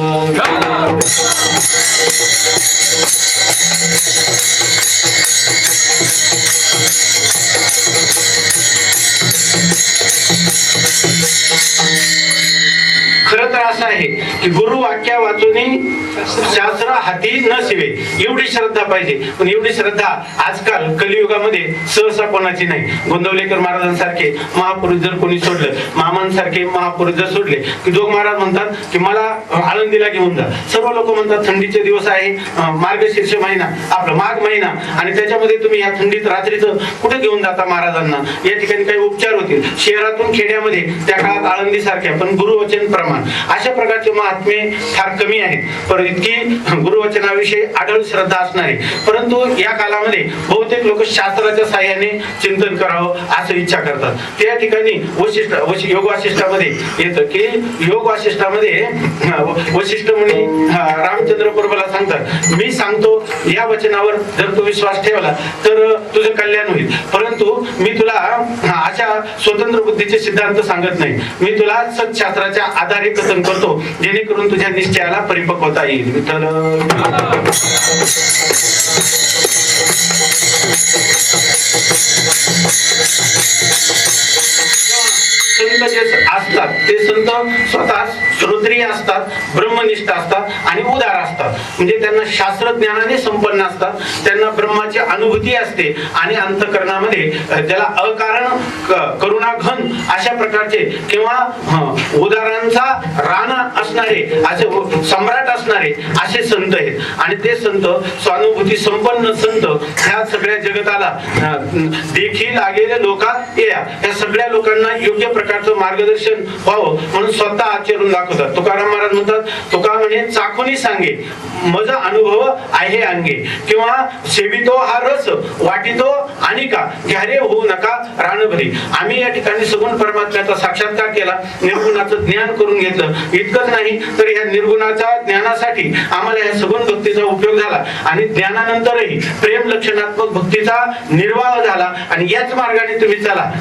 खरं तर असं आहे की गुरु वाक्या वाचून शास्त्र हाती न शिवे, एवढी श्रद्धा पाहिजे. पण एवढी श्रद्धा आजकाल कलियुगामध्ये सहसा कोणाची नाही. गोंदवलेकर महाराजांसारखे महापुरुष जर कोणी सोडलं, मामांसारखे महापुरुष जर सोडले की जोग महाराज म्हणतात की मला आळंदीला घेऊन जा. सर्व लोक म्हणतात थंडीचे दिवस आहे, मार्गशीर्ष महिना आपला माघ महिना, आणि त्याच्यामध्ये तुम्ही या थंडीत रात्रीचं कुठे घेऊन जाता महाराजांना. या ठिकाणी काही उपचार होतील. शहरातून खेड्यामध्ये त्या काळात आळंदी सारख्या पण गुरुवचन प्रमाण अशा प्रकारचे महात्मे फार कमी आहेत. पण इतकी गुरुवचनाविषयी आढळ श्रद्धा असणारे, परंतु या कालामध्ये बहुतेक लोक शास्त्राच्या साह्याने चिंतन करावं असं इच्छा करतात. त्या ठिकाणी योग वासिष्ठामध्ये येतं की योग वासिष्ठामध्ये वशिष्ठ मुनी रामचंद्र प्रभूला सांगतात, मी सांगतो या वचनावर जर तू विश्वास ठेवला तर तुझं कल्याण होईल, परंतु मी तुला अशा स्वतंत्र बुद्धीचे सिद्धांत सांगत नाही, मी तुला सत्शास्त्राच्या आधारे कथन करतो जेणेकरून तुझ्या निश्चयाला परिपक्वता येईल. विठ्ठल संत जे असतात ते संत स्वतः श्रोत्रिय असतात, ब्रह्मनिष्ठ असतात आणि उदार असतात. म्हणजे त्यांना शास्त्रज्ञानाने संपन्न असतात, त्यांना ब्रह्माची अनुभूती असते आणि अंतःकरणामध्ये ज्याला अकारण करुणाघन अशा प्रकारचे किंवा उदारांचा राणा असणारे असे सम्राट असणारे असे संत आहेत. आणि ते संत स्वानुभूती संपन्न संत ह्या सगळ्या जगताला देखील लागेले लोकात या सगळ्या लोकांना योग्य प्रकारचं मार्गदर्शन व्हावं म्हणून स्वतः आचरून दाखवतात. तुकाराम महाराज म्हणतात, तुका म्हणे चाखुनी सांगे मज अनुभव आहे अंगे, किंवा सेवितो हा रस वाटितो अनिका घ्यारे होऊ नका रानभरी. आम्ही या ठिकाणी सगुण परमात्म्याचा साक्षात्कार केला, निर्गुणाचं ज्ञान करून घेतलं. इतकंच नाही तर या निर्गुणाच्या ज्ञानासाठी आम्हाला या सगुण भक्तीचा उपयोग झाला आणि ज्ञानानंतरही प्रेम लक्षणात्मक भक्तीचा निर्वाह झाला. आणि याच मार्गाने तुम्ही चला,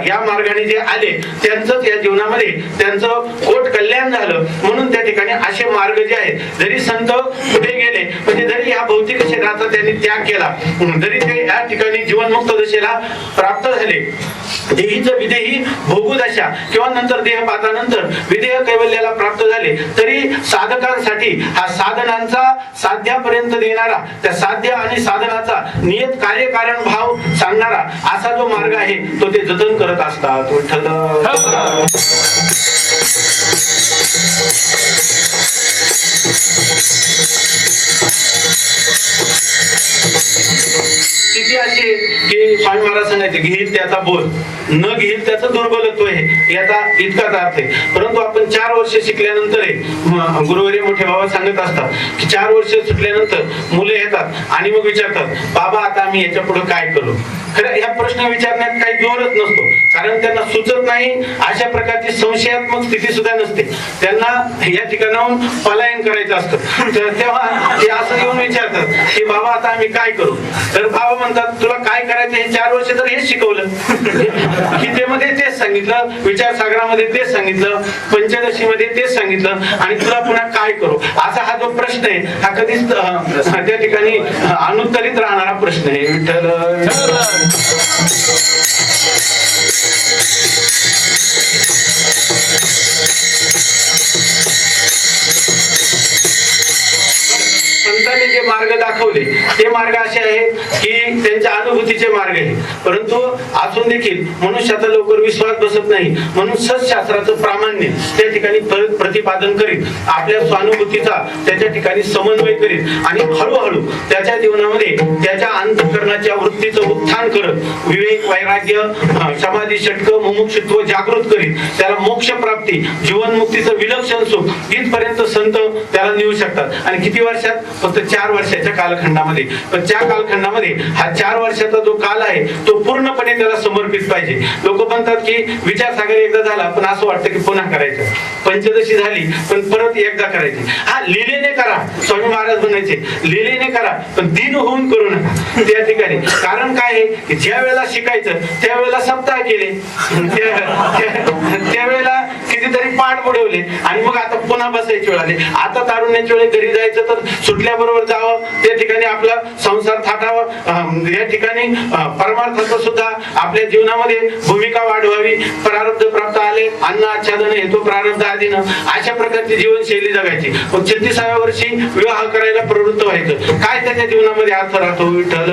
या मार्गाने जे आले त्यांचंच या जीवनामध्ये त्यांचं कोट कल्याण झालं. म्हणून त्या ठिकाणी असे मार्ग जे आहेत, जरी संत पुढे गेले म्हणजे जरी या भौतिक शरीराचा त्यांनी त्याग केला, जरी ते या ठिकाणी जीवनमुक्त दशेला प्राप्त झाले, देहीच विदेही भोगुदशा किंवा नंतर देहपातानंतर विदेह कैवल्याला प्राप्त झाले, तरी साधकांसाठी हा साधनांचा साध्यापर्यंत देणारा, त्या साध्य आणि साधनाचा नियत कार्यकारण भाव सांगणारा असा जो मार्ग आहे तो ते जतन करत असतात. विठ्ठल स्थिती अशी की स्वामी महाराज सांगायचे, घेईल त्याचा बोल, न घेईल त्याचं दुर्बलत्व आहे, याचा इतकाच अर्थ आहे. परंतु आपण 4 वर्ष शिकल्यानंतर गुरुवर्य मोठे बाबा सांगत असतात की 4 वर्ष सुटल्यानंतर मुलं येतात आणि मग विचारतात, बाबा आता आम्ही याच्या पुढे काय करू. खरं या प्रश्न विचारण्यात काही जोरच नसतो, कारण त्यांना सुचत नाही. अशा प्रकारची संशयात्मक स्थिती सुद्धा नसते, त्यांना या ठिकाणाहून पलायन करायचं असतं. तर तेव्हा ते असं येऊन विचारतात की बाबा आता आम्ही काय करू. तर बाबा म्हणतात, तुला काय करायचं हे 4 वर्ष तर हेच शिकवलं, गीतेमध्ये तेच सांगितलं, विचारसागरामध्ये तेच सांगितलं, पंचदशीमध्ये तेच सांगितलं, आणि तुला पुन्हा काय करू. असा हा जो प्रश्न आहे हा कधीच त्या ठिकाणी अनुत्तरित राहणारा प्रश्न आहे. विठ्ठल संतांनी जे मार्ग दाखवले ते मार्ग असे आहेत की त्यांच्या अनुभूतीचे मार्ग आहे. परंतु असून देखील मनुष्याचा लवकर विश्वास बसत नाही, म्हणून सत्शास्त्राचं प्रामाण्य त्या ठिकाणी प्रतिपादन करीत, आपल्या स्वानुभूतीचा त्याच्या ठिकाणी समन्वय करीत आणि हळूहळू त्याच्या जीवनामध्ये त्याच्या अंतःकरणाच्या वृत्तीचं उत्थान करत, विवेक, वैराग्य, समाधी, षटक, मुमुक्षुत्व जागृत करीत त्याला मोक्ष प्राप्ती, जीवनमुक्तीचं विलक्षण सुख इथपर्यंत संत त्याला नेऊ शकतात. आणि किती वर्षात? फक्त 4 वर्षाच्या कालखंडामध्ये. पण त्या कालखंडामध्ये हा 4 4 वर्षाचा जो काल आहे तो पूर्णपणे त्याला समर्पित पाहिजे. लोक म्हणतात की विचारसागर एकदा झाला पण असं वाटतं की पुन्हा करायचं. पंचदशी झाली पण परत एकदा करायची. हा, लिलेने करा. स्वामी महाराज म्हणायचे लिलेने करा पण दिन होऊन करू नका त्या ठिकाणी. कारण काय आहे की ज्या वेळेला शिकायचं त्यावेळेला सप्ताह केले, त्यावेळेला कितीतरी पाठ बुडवले आणि मग आता पुन्हा बसायची वेळ आली. आता तारुण्याच्या वेळी घरी जायचं तर सुटल्याबरोबर जावं, त्या ठिकाणी आपला संसार थाटावा, या ठिकाणी परमार्थाचं सुद्धा आपल्या जीवनामध्ये भूमिका वाढवावी. प्रारब्ध प्राप्त आले अन्न आच्छादन हेतू प्रारब्ध आधीनं अशा प्रकारची जीवनशैली जगायची. मग 36व्या वर्षी विवाह करायला प्रवृत्त व्हायचं. काय त्याच्या जीवनामध्ये अर्थ राहतो? विठ्ठल.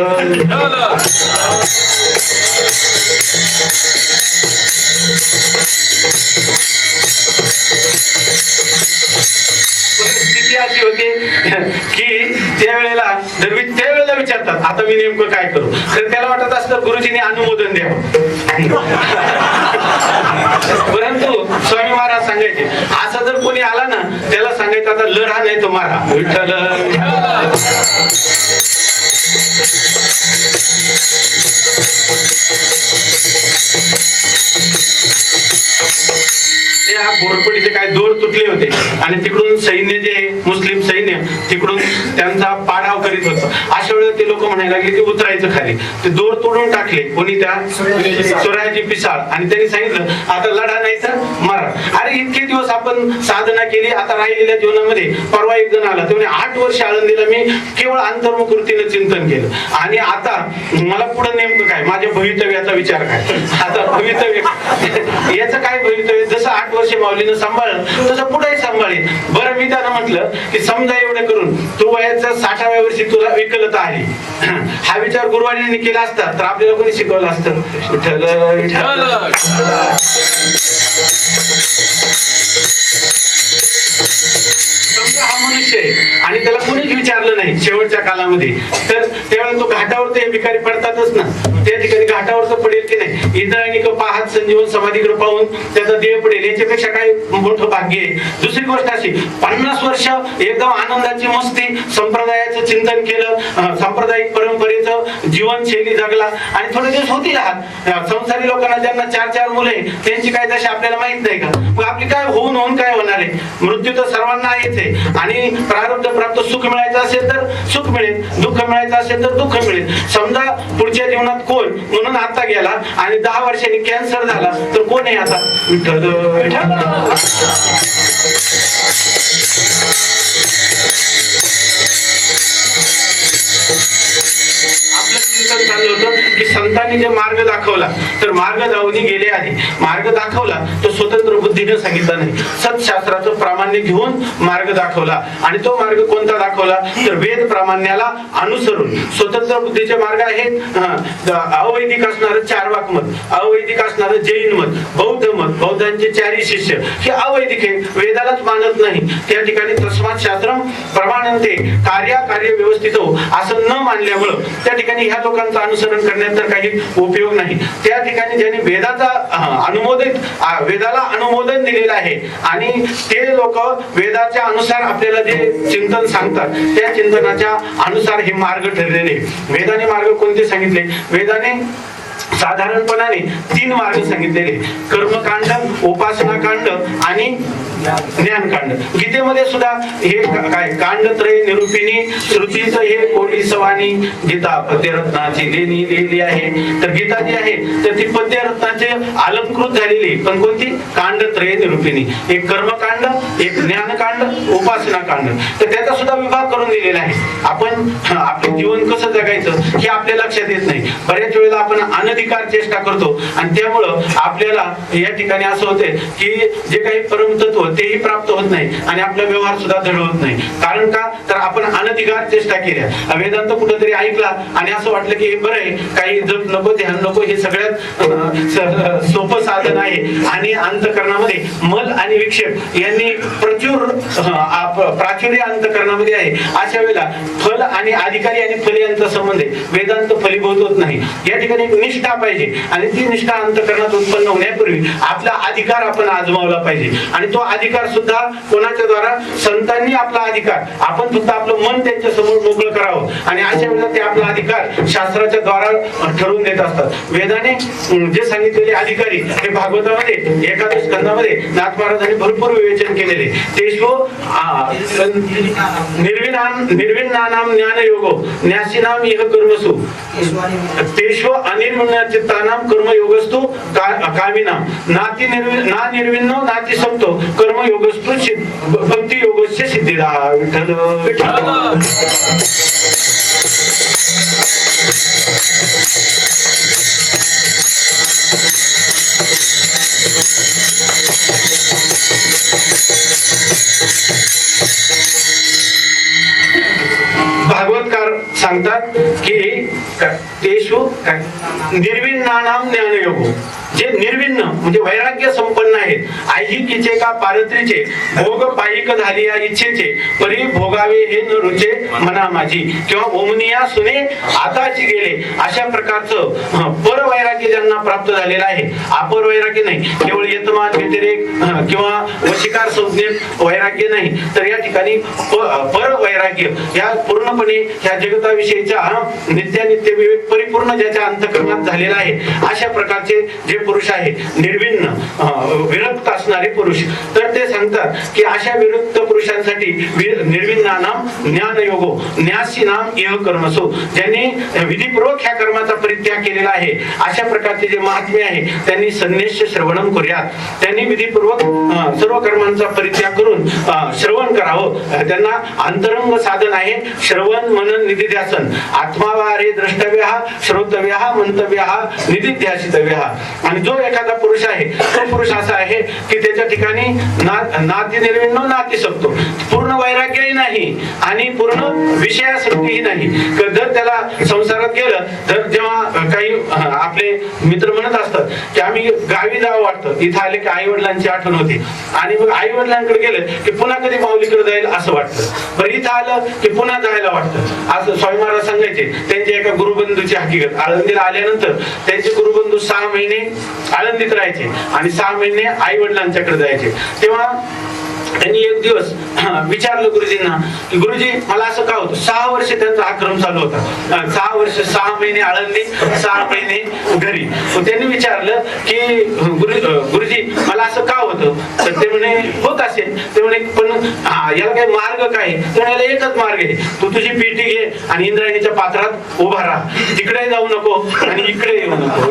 परिस्थिती अशी होती की त्यावेळेला विचारतात आता मी नेमकं काय करू. तर त्याला वाटत असतं गुरुजींनी अनुमोदन द्यावं. परंतु स्वामी महाराज सांगायचे असं जर कोणी आला ना त्याला सांगायचं आता लढा नाही तो मारा. विठ्ठल. त्या घोरपडीचे काय दोर तुटले होते आणि तिकडून सैन्य जे मुस्लिम सैन्य तिकडून त्यांचा पाडाव करीत होतं. अशा वेळेला ते लोक म्हणायला लागले की उतरायचं खाली. ते दोर तोडून टाकले कोणी त्या सोरायाची पिसाळ आणि त्यांनी सांगितलं आता लढा नाही तर मारा. अरे इतके दिवस आपण साधना केली, आता राहिलेल्या जीवनामध्ये परवा एक जण आला ते 8 वर्ष आळंदीला मी केवळ अंतर्मुख वृत्तीनं चिंतन केलं आणि आता मला पुढे नेमकं काय, माझ्या भवितव्याचा विचार काय, आता भवितव्य याचं काय भवितव्य. जसं 8 वर्ष माऊलीनं सांभाळलं तसं पुढेही सांभाळेल. बरं मी त्यांना म्हटलं की समजा एवढं करून तू वयाच्या 60व्या वर्षी तुला विकलता आली, हा विचार गुरुवाणी केला असता तर आपल्याला कोणी शिकवलं असतं. विठ्ठल. समजा हा मनुष्य आहे आणि त्याला कोणीच विचारलं नाही शेवटच्या कालामध्ये, तर त्यावेळेला तो घाटावर ते भिकारी पडतातच ना. त्या ठिकाणी घाटावरच पडेल की नाही. इंद्रायणी पाहत संजीवन समाधीकडे पाहून त्याचा देह पडेल याच्यापेक्षा काय मोठं भाग्य आहे. दुसरी गोष्ट अशी 50 वर्ष एकदम आनंदाची मस्ती संप्रदायाचं चिंतन केलं, सांप्रदायिक परंपरेचं जीवनशैली जगला आणि थोडे दिवस होती राहत. संसारी लोकांना ज्यांना 4-4 मुले त्यांची काय दशा आपल्याला माहित नाही का. मग आपली काय होऊन काय होणार आहे. मृत्यू तर सर्वांना आहेच आहे आणि प्रारब्ध प्राप्त सुख मिळायचं असेल तर सुख मिळेल, दुःख मिळायचं असेल तर दुःख मिळेल. समजा पुढच्या जीवनात कोण म्हणून आता गेला आणि 10 वर्षांनी कॅन्सर झाला तर कोण आहे आता. विठ्ठल. आपलं चिंतन चाललं होतं की संतांनी जे मार्ग दाखवला तर मार्ग जाऊन गेले आधी. मार्ग दाखवला तो स्वतंत्र बुद्धीने सांगितला नाही, सत्शास्त्राचं प्रामाण्य घेऊन मार्ग दाखवला. आणि तो मार्ग कोणता दाखवला तर वेद प्रामाण्याला अनुसरून. स्वतंत्र बुद्धीचे मार्ग आहेत अवैदिक असणारं चार्वाक मत, अवैदिक असणारं जैन मत, बौद्ध मत, बौद्धांचे 4 शिष्य हे अवैदिक आहे, वेदालाच मानत नाही. त्या ठिकाणी तस्मात् शास्त्रम प्रमाणन्ते कार्य व्यवस्थित हो असं न मानल्यामुळं त्या ठिकाणी ह्या लोकांचं अनुसरण करण्यात तर काही उपयोग नाही. त्या ठिकाणी ज्यांनी वेदाला अनुमोदन दिलेलं आहे आणि ते लोक वेदाच्या अनुसार आपल्याला जे चिंतन सांगतात त्या चिंतनाच्या अनुसार हे मार्ग ठरलेले. वेदाने मार्ग कोणते सांगितले. वेदाने साधारणपणाने 3 मार्ग सांगितलेले, कर्मकांड, उपासनाकांड आणि ज्ञानकांड. गीतेमध्ये सुद्धा हे काय कांडत्रय निरूपिणी श्रुतीचं हे कोटी सवानी गीता पद्यरत्नाची लिहिली आहे. तर गीता जी आहे तर ती पद्यरत्नाचे अलंकृत झालेली पण कोणती कांडत्रय निरूपिणी. एक कर्मकांड, एक ज्ञानकांड, उपासनाकांड. तर त्याचा सुद्धा विभाग करून दिलेला आहे. आपण आपले जीवन कसं जगायचं हे आपल्या लक्षात येत नाही. बऱ्याच वेळेला आपण अनधिकार चेष्टा करतो आणि त्यामुळं आपल्याला या ठिकाणी असं होते की जे काही परमतत्व तेही प्राप्त होत नाही आणि आपला व्यवहार सुद्धा धड होत नाही. कारण का तर आपण अनधिकार चेष्टा केल्या. वेदांत कुठेतरी ऐकला आणि असं वाटलं की हे बरं आहे, काही जप नको ध्यान नको, हे सगळ्यात सोपं साधन आहे. आणि अंतकरणामध्ये मल आणि विक्षेप यांनी प्राचुर्य अंतकरणामध्ये आहे. अशा वेळेला फल आणि अधिकारी आणि फल यांचा संबंध आहे. वेदांत फलीभूत होत नाही. या ठिकाणी निष्ठा निष्ठा पाहिजे आणि ती निष्ठा अंतःकरणात उत्पन्न होण्यापूर्वी आपला अधिकार आपण आजमावला पाहिजे. आणि तो अधिकार सुद्धा कोणाच्या द्वारा? संतांनी आपला अधिकार, आपण फक्त आपलं मन त्यांच्या समोर मोकळं करावं आणि अशा वेळेला ते आपला अधिकार शास्त्राच्या द्वारा ठरवून देत असतात. वेदाने जे सांगितलेले अधिकारी हे भागवतामध्ये एकादश स्कंदामध्ये नाथ महाराजांनी भरपूर विवेचन केलेले. तेशो निर्विण्णानाम ज्ञान योगो न्यासीनाम इह कर्मसु तेशो अनिर्विण्णचित्तानाम कर्मयोगस्तु कामिनाम नाति ना निर्विण्णो नाति संतो कर्मयोगस्तु भक्ती योगस्य सिद्धिदा. विठ्ठल भागवतकार सांगतात की तेषु निर्विण्णानाम ज्ञानयोगो, जे निर्विण्ण म्हणजे वैराग्य संपन्न आहेत, ऐहिकीचे का पारत्रीचे भोग पायिक झाली या इच्छेचे परी भोगावे हे न रुचे मना माझी, किंवा ओमनिया सुने आताची गेले, अशा प्रकारचं पर वैराग्य ज्यांना प्राप्त झालेलं आहे. अपर वैराग्य नाही, केवळ यतमान व्यतिरेक किंवा वशिकार संज्ञेत वैराग्य नाही, तर या ठिकाणी पर वैराग्य या पूर्णपणे ह्या जगताविषयीचा नित्यानित्य विवेक परिपूर्ण ज्याच्या अंतःकरणात झालेला आहे, अशा प्रकारचे जे पुरुष आहे निर्विण्ण विरक्त असणारे पुरुष. तर ते सांगतात की अशा विरक्त पुरुषांसाठी निर्विण्णानाम ज्ञानयोगो न्यासीनाम इह कर्मसो, ज्यांनी विधिपूर्वक ह्या कर्माचा परित्याग केलेला आहे, अशा प्रकारचे जे महात्मे आहे त्यांनी संन्यास्य श्रवणम करूयात. त्यांनी विधिपूर्वक सर्व कर्मांचा परित्याग करून श्रवण करावं. त्यांना अंतरंग साधन आहे श्रवण मनन निधिध्यासन. आत्मावारे द्रष्टव्य श्रोतव्य मंतव्य निधिध्यासितव्य. आणि जो एखादा पुरुष आहे तो पुरुष असा आहे की त्याच्या ठिकाणी नाती निर्विण्ण नाती सकतो, पूर्ण वैराग्यही नाही आणि पूर्ण विषयासक्तीही नाही. जर त्याला संसारात गेलं तर जेव्हा काही आपले मित्र म्हणत असतात की आम्ही गावी जावं वाटतं, इथं आले की आई वडिलांची आठवण होती आणि मग आई वडिलांकडे गेलं की पुन्हा कधी माऊलीकडे जाईल असं वाटतं, बरं इथं आलं की पुन्हा जायला वाटतं. असं स्वामी महाराज सांगायचे. त्यांच्या एका गुरुबंधूची हकीकत, आळंदीला आल्यानंतर त्यांचे गुरुबंधू 6 महिने आळंदीत राहायचे आणि 6 महिने आई वडिलांच्याकडे जायचे. तेव्हा त्यांनी एक दिवस विचारलं गुरुजींना की गुरुजी मला असं का होतं. 6 वर्ष त्यांचा हा क्रम चालू होता. 6 वर्ष 6 महिने आळंदी 6 महिने घरी. त्यांनी विचारलं की गुरुजी मला असं का होतं. तर ते म्हणे होत असेल. ते म्हणे पण याला काही मार्ग काय. तर याला एकच मार्ग आहे, तू तुझी पेटी घे आणि इंद्रायणीच्या पात्रात उभा राहा, तिकडे जाऊ नको आणि इकडे येऊ नको.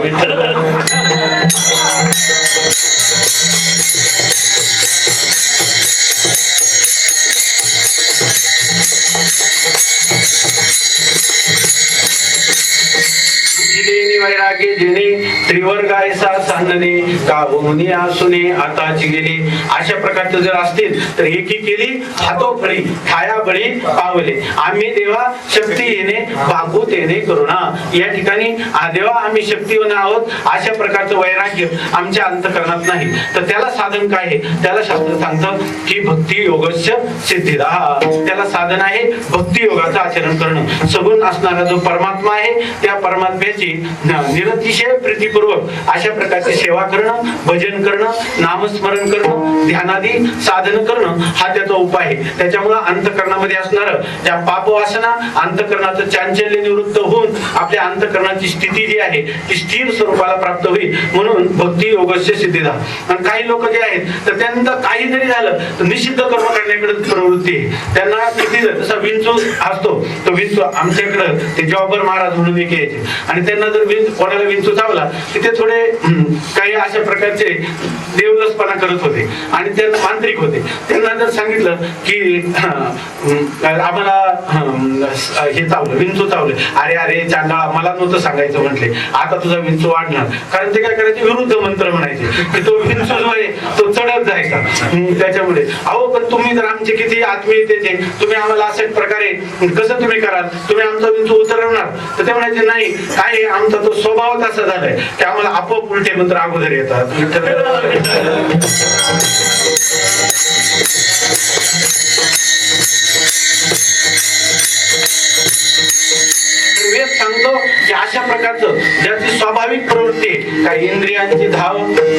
वैराग्य जेणे त्रिवर्गायसा सांगणे का मुनी सुने आताची गेली. अशा प्रकारचं जर असतील तर एकी केली हातो फळी ठाया बळी पावले. आम्ही देवा शक्ती येणे भागवत येणे करुणा. या ठिकाणी देवा आम्ही शक्तिवान आहोत अशा प्रकारचं वैराग्य आमच्या अंतःकरणात नाही. तर त्याला साधन काय आहे. त्याला शास्त्र सांगतं की भक्ती योगस्य सिद्धिदा. त्याला साधन आहे भक्ती योगाचं आचरण करणं. सगुण असणारा जो परमात्मा आहे त्या परमात्म्याची निरतिशय प्रीतीपूर्वक अशा प्रकारची सेवा करणं, भजन करणं, नामस्मरण करणं, ध्यानादी साधन करणं हा त्याचा उपाय आहे. त्याच्यामुळे अंतःकरणामध्ये असणारं त्या पापवासना अंतःकरणाचं चांचल्य निवृत्त होऊन आपल्या अंतःकरणाची स्थिती जी आहे ती स्थिर स्वरूपाला प्राप्त होईल. म्हणून भक्ती योगस्य सिद्धिदा. आणि काही लोक जे आहेत तर त्यांना काही जरी झालं तर निषिद्ध कर्म करण्याकडे प्रवृत्ती आहे. त्यांना किती जसा विंचू असतो तो विंचू आमच्याकडं ते जॉबर महाराज म्हणून एक यायचे आणि त्यांना जर कोणाला विंचू चावला की ते थोडे काही अशा प्रकारचे देवलसपणा करत होते आणि त्यांना मांत्रिक होते. त्यांना जर सांगितलं की आम्हाला हे चावलं विंचू चावलं, अरे अरे चांडाळा मला नव्हतं सांगायचं म्हटले, आता तुझा विंचू वाढणार. कारण ते काय करायचे विरुद्ध मंत्र म्हणायचे की तो विंचू जो आहे तो चढत जायचा. त्याच्यामुळे अहो पण तुम्ही जर आमचे किती आत्मीयतेचे तुम्ही आम्हाला अशा प्रकारे कसं तुम्ही कराल, तुम्ही आमचा विंचू उतरवणार. तर ते म्हणायचे नाही काय आमचा तो स्वभावच असा झालाय की आम्हाला आपोआप उलटे मंत्र अगोदर येतात. वेद सांगतो की अशा प्रकारचं ज्याची स्वाभाविक प्रवृत्ती आहे, काही इंद्रियांची धाव,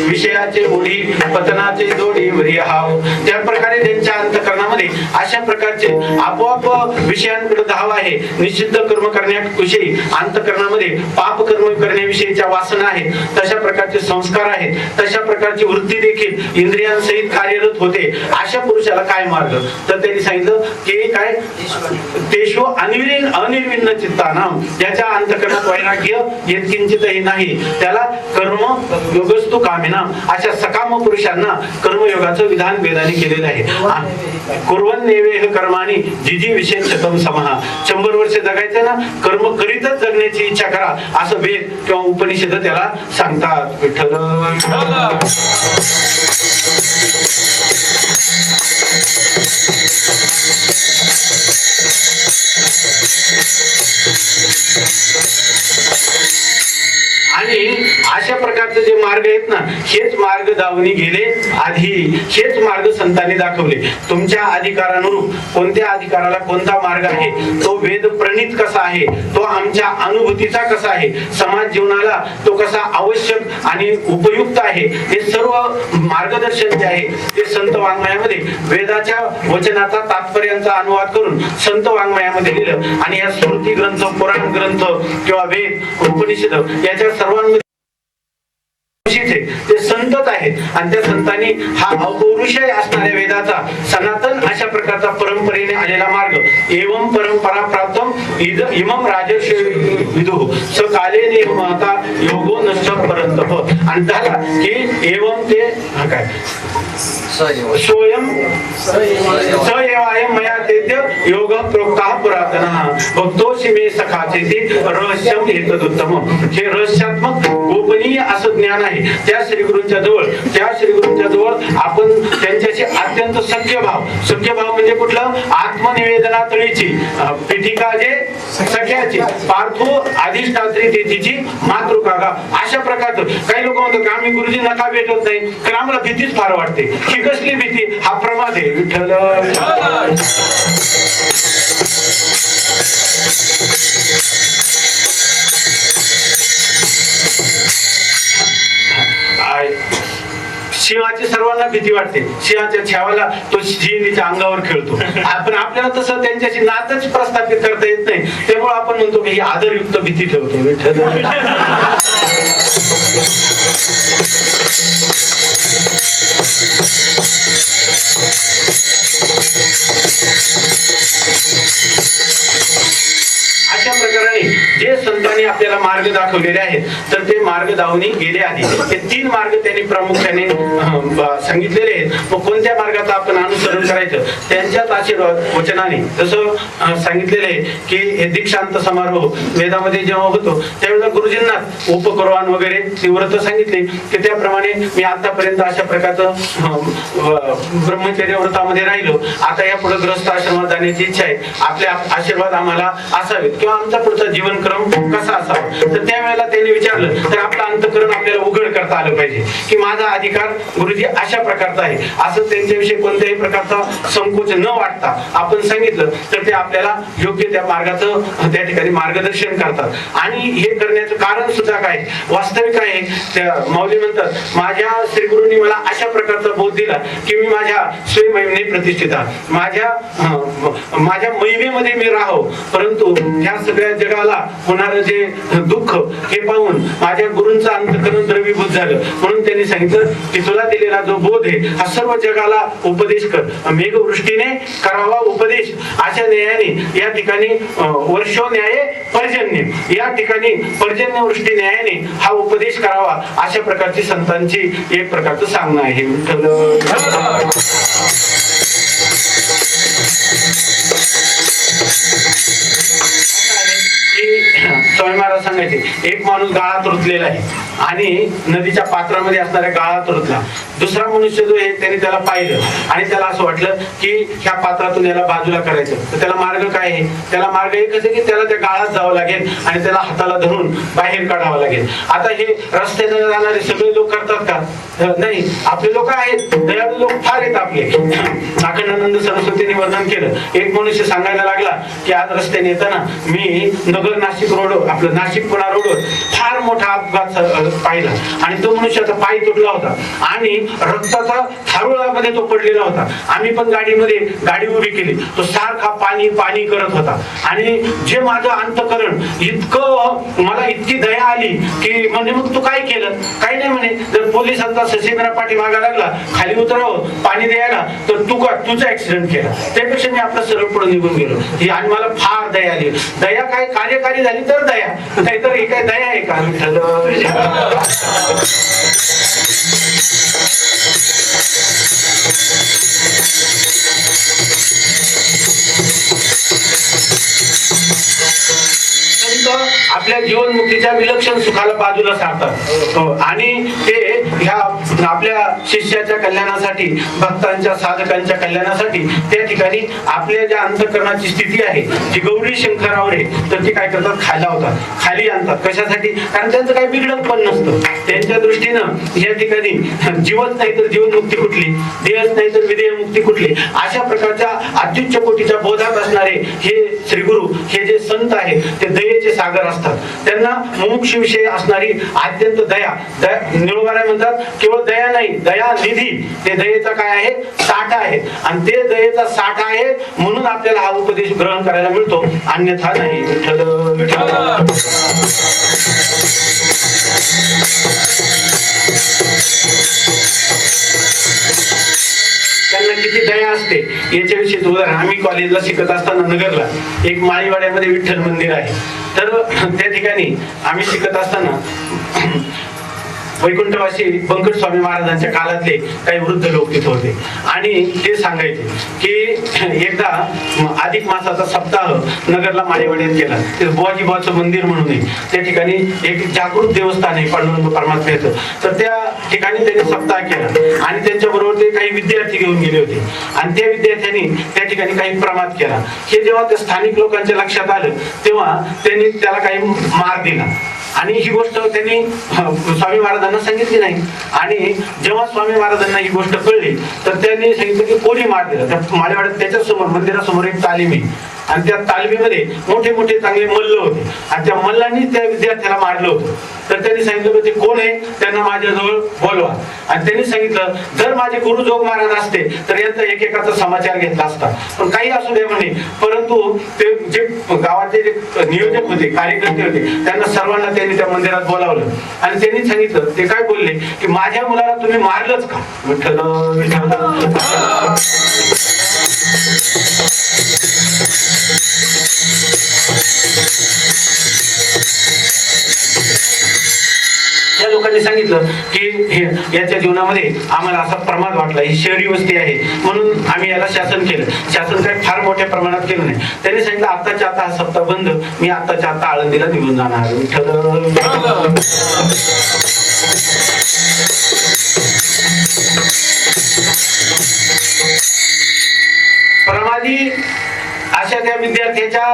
विषयाचे ओढी, पतनाचे दोडी वरी हाव, त्या प्रकारे त्यांच्या अंतःकरणामध्ये अशा प्रकारचे आपोआप विषयांकडे धाव आहे. निषिद्ध कर्म करण्याविषयी अंतःकरणामध्ये पाप कर्म करण्याविषयीच्या वासना आहेत, तशा प्रकारचे संस्कार आहेत, तशा प्रकारची वृत्ती देखील इंद्रियांसहित कार्यरत होते. अशा पुरुषाला काय मार्ग? तर त्यांनी सांगितलं की काय, तेषु अनिर्विन्न चित्तानाम, ज्याच्या अंतःकरणात वैराग्य येतकिंचितही नाही, त्याला कर्म योगस्तु कामिनाम, अशा सकाम पुरुषांना कर्मयोगाचं विधान वेदाने केलेलं आहे. कुर्वन्नेवेह कर्माणि जिजी विषय शतम समहा, 100 वर्ष जगायचं ना, कर्म करीतच जगण्याची इच्छा करा, असं वेद किंवा उपनिषद त्याला सांगतात. विठ्ठल आणि अशा प्रकारचे जे मार्ग आहेत ना, हेच मार्ग दावणी गेले आधी, हेच मार्ग संतांनी दाखवले. तुमच्या अधिकारानुरूप कोणत्या अधिकाराला कोणता मार्ग आहे, तो वेद प्रणित कसा आहे, तो आमच्या अनुभूतीचा कसा आहे, समाज जीवनाला तो कसा आवश्यक आणि उपयुक्त आहे, हे सर्व मार्गदर्शन जे आहे ते संत वाङ्मयामध्ये वेदाच्या वचनाचा तात्पर्यांचा अनुवाद करून संत वाङ्मयामध्ये लिहिलं. आणि या स्मृती ग्रंथ, पुराण ग्रंथ किंवा वेद उपनिषद याच्या सर्वांमध्ये ते संतच आहेत. आणि त्या संतांनी हा अपौरुषय असणाऱ्या वेदाचा सनातन अशा प्रकारचा परंपरेने आलेला मार्ग, एवं परंपरा प्राप्तम इमम राजर्षी विदुः स काले निर्माता योगो नश्च परंतप, आणि झाला की एवं ते काय स्वयं सएवायं मया तेद्य योग प्रोक्तः पुरातनः भक्तोऽसि मे सखाचेति रहस्यम एतदुत्तमम्. हे रहस्यात्मक गोपनीय असं ज्ञान आहे त्या श्रीगुरूंच्या जवळ. त्या श्रीगुरूंच्या जवळ आपण त्यांच्याशी अत्यंत सख्य भाव म्हणजे कुठलं, आत्मनिवेदनातळीची पीठिका जे सख्याची, पार्थो अधिष्ठात्री तिची मातृकागा, अशा प्रकारचं. काही लोक म्हणतात की आम्ही गुरुजी नका भेटत नाही, कारण आम्हाला भीतीच फार वाटते. ही कसली भीती? हा प्रमाद आहे. विठ्ठल सिंहाची सर्वांना भीती वाटते. सिंहाच्या छावाला तो सिंहाच्या अंगावर खेळतो. पण आपल्याला तसं त्यांच्याशी नातच प्रस्थापित करता येत नाही, त्यामुळे आपण म्हणतो की ही आदरयुक्त भीती ठेवतो. विठ्ठल अशा प्रकारे जे संतांनी आपल्याला मार्ग दाखवलेले आहेत, तर ते मार्ग दावणी गेले आधी. हे 3 मार्ग त्यांनी प्रामुख्याने सांगितलेले आहेत. मग कोणत्या मार्गाचं आपण अनुसरण करायचं, त्यांच्याच आशीर्वाद वचनाने जसं सांगितलेले आहे की हे दीक्षांत समारोह वेदामध्ये जेव्हा होतो त्यावेळेला गुरुजींना उपकुर्बान वगैरे ती व्रत सांगितली की त्याप्रमाणे मी आतापर्यंत अशा प्रकारचं ब्रह्मचर्य व्रतामध्ये राहिलो, आता या पुढे ग्रस्त आश्रमात जाण्याची इच्छा आहे, आपले आशीर्वाद आम्हाला असावेत किंवा आमचा पुढचा जीवनक्रम कसा असावा. तर त्यावेळेला त्यांनी विचारलं, तर आपलं अंतःकरण आपल्याला उघड करता आलं पाहिजे की माझा अधिकार गुरुजी अशा प्रकारचा आहे, असं त्यांच्याविषयी कोणत्याही प्रकारचा संकोच न वाटता आपण सांगितलं तर ते आपल्याला योग्य त्या मार्गाचं त्या ठिकाणी मार्गदर्शन करतात. आणि हे करण्याचं कारण सुद्धा काय वास्तविक आहे, त्या माऊली म्हणतात, माझ्या श्रीगुरूंनी मला अशा प्रकारचा बोध दिला की मी माझ्या स्वयंमहिमेने प्रतिष्ठित आहे, माझ्या महिमेमध्ये मी राहो, परंतु ह्या सगळ्या जगाला होणारं जे दुःख हे पाहून माझ्या गुरूंचं अंतःकरण द्रवीभूत झालं. म्हणून त्यांनी सांगितलं की तुला दिलेला जो बोध आहे हा सर्व जगाला उपदेश कर, मेघवृष्टीने करावा उपदेश. अशा न्यायाने या ठिकाणी वर्षो न्याय पर्जन्य, या ठिकाणी पर्जन्यवृष्टी न्यायाने हा उपदेश करावा, अशा प्रकारची संतांची एक प्रकारचं सांगणं आहे. स्वामी महाराज सांगायचे, एक माणूस गाळात रुतलेला आहे आणि नदीच्या पात्रामध्ये असणाऱ्या गाळात रुतला. दुसरा मनुष्य जो आहे त्याने त्याला पाहिलं आणि त्याला असं वाटलं की ह्या पात्रातून याला बाजूला करायचं. तर त्याला मार्ग काय आहे? त्याला मार्ग एकच आहे की त्याला त्या गाळात जावं लागेल आणि त्याला हाताला धरून बाहेर काढावं लागेल. आता हे रस्त्याने जाणारे सगळे लोक करतात का? नाही. आपले लोक आहेत, दयाळू लोक फार आहेत आपले. अखंडानंद सरस्वतीने वर्णन केलं. एक मनुष्य सांगायला लागला की आज रस्त्याने येताना मी नगर नाशिक रोड, आपलं नाशिक पुणा रोडवर फार मोठा अपघात पाहिला आणि तो मनुष्याचा पाय तुटला होता आणि रक्ताचा थारोळामध्ये तो पडलेला होता. आम्ही पण गाडीमध्ये गाडी उभी केली. तो सारखा पाणी पाणी करत होता आणि जे माझं अंतकरण इतकं, मला इतकी दया आली की म्हणजे मग तू काय केलं? काही नाही म्हणे. जर पोलिसांचा ससेमिरा पाठी मागा लागला खाली उतरावं पाणी द्यायला तर तुझा ऍक्सिडेंट केला, त्यापेक्षा मी आपला सरळ पुढे निघून गेलो. ही आणि मला फार दया आली. दया काय कार्यकारी झाली तर दया, नाहीतर हे काय दया आहे का? आपल्या जीवनमुक्तीच्या विलक्षण सुखाला बाजूला सारतात आणि ते ह्या आपल्या शिष्याच्या कल्याणासाठी, भक्तांच्या साधकांच्या कल्याणासाठी त्या ठिकाणी आपल्या ज्या अंतःकरणाची स्थिती आहे जी गौरी शंकरावर आहे तर ती काय करतात? खायला होतात, खाली आणतात. कशासाठी? कारण त्यांचं काही बिघडत पण नसतं. त्यांच्या दृष्टीनं या ठिकाणी जीवच नाही तर जीवनमुक्ती कुठली, देहच नाही तर विदेह मुक्ती कुठली, अशा प्रकारच्या अत्युच्च कोटीच्या बोधात असणारे हे श्रीगुरु, हे जे संत आहेत ते दयेचे सागर असतात. त्यांना मुमुक्षु विषयी असणारी अत्यंत दया, निळोबाराय म्हणतात केवळ दया नाही, दया निधी, ते दयेचा काय आहे? साठा आहे. आणि ते दयेचा साठा आहे म्हणून आपल्याला हा उपदेश ग्रहण करायला मिळतो, अन्यथा नाही. विठ्ठल विठ्ठल. त्यांना किती दया असते याच्याविषयी उदाहरण, आम्ही कॉलेजला शिकत असताना नगरला एक माळीवाड्यामध्ये विठ्ठल मंदिर आहे. तर त्या ठिकाणी आम्ही शिकत असताना वैकुंठवासी बंकट स्वामी महाराजांच्या काळातले काही वृद्ध लोक तिथे होते आणि ते सांगायचे की एकदा अधिक मासाचा सप्ताह नगरला माळीवाड्यात केला. ते बुवाजीबाचं मंदिर म्हणून आहे, त्या ठिकाणी एक जागृत देवस्थान आहे पांडुरंग परमात्म्याचं. तर त्या ठिकाणी त्यांनी सप्ताह केला आणि त्यांच्याबरोबर ते काही विद्यार्थी घेऊन गेले होते आणि त्या विद्यार्थ्यांनी त्या ठिकाणी काही प्रमाद केला. हे जेव्हा त्या स्थानिक लोकांच्या लक्षात आलं तेव्हा त्यांनी त्याला काही मार दिला आणि ही गोष्ट त्यांनी स्वामी महाराजांना सांगितली नाही. आणि जेव्हा स्वामी महाराजांना ही गोष्ट कळली तर त्यांनी सांगितलं की कोणी मार दिला. त्या माळीवाड्यात त्याच्यासमोर मंदिरासमोर एक तालीम आहे आणि त्या तालमीमध्ये मोठे मोठे चांगले मल्ल होते आणि त्या मल्लांनी त्या विद्यार्थ्याला मारलं होतं. तर त्यांनी सांगितलं ते कोण आहे, त्यांना माझ्याजवळ बोलवा. आणि त्यांनी सांगितलं जर माझे गुरु जोग महाराज असते तर यांचा एकेकाचा समाचार घेतला असता, पण काही असू दे म्हणे. परंतु ते जे गावाचे जे नियोजक होते, कार्यकर्ते होते, त्यांना सर्वांना त्यांनी त्या मंदिरात बोलावलं आणि त्यांनी सांगितलं, ते काय बोलले की माझ्या मुलाला तुम्ही मारलंच का? विठ्ठल विठ्ठल. त्या लोकांनी सांगितलं की याच्या जीवनामध्ये आम्हाला असा प्रमाद वाटला, ही शहरी वस्ती आहे म्हणून आम्ही याला शासन केलं. शासन काही फार मोठ्या प्रमाणात केलं नाही. त्यांनी सांगितलं आताच्या आता हा सप्ताह बंद, मी आताच्या आता आळंदीला निघून जाणार. प्रमादी अशा त्या विद्यार्थ्याच्या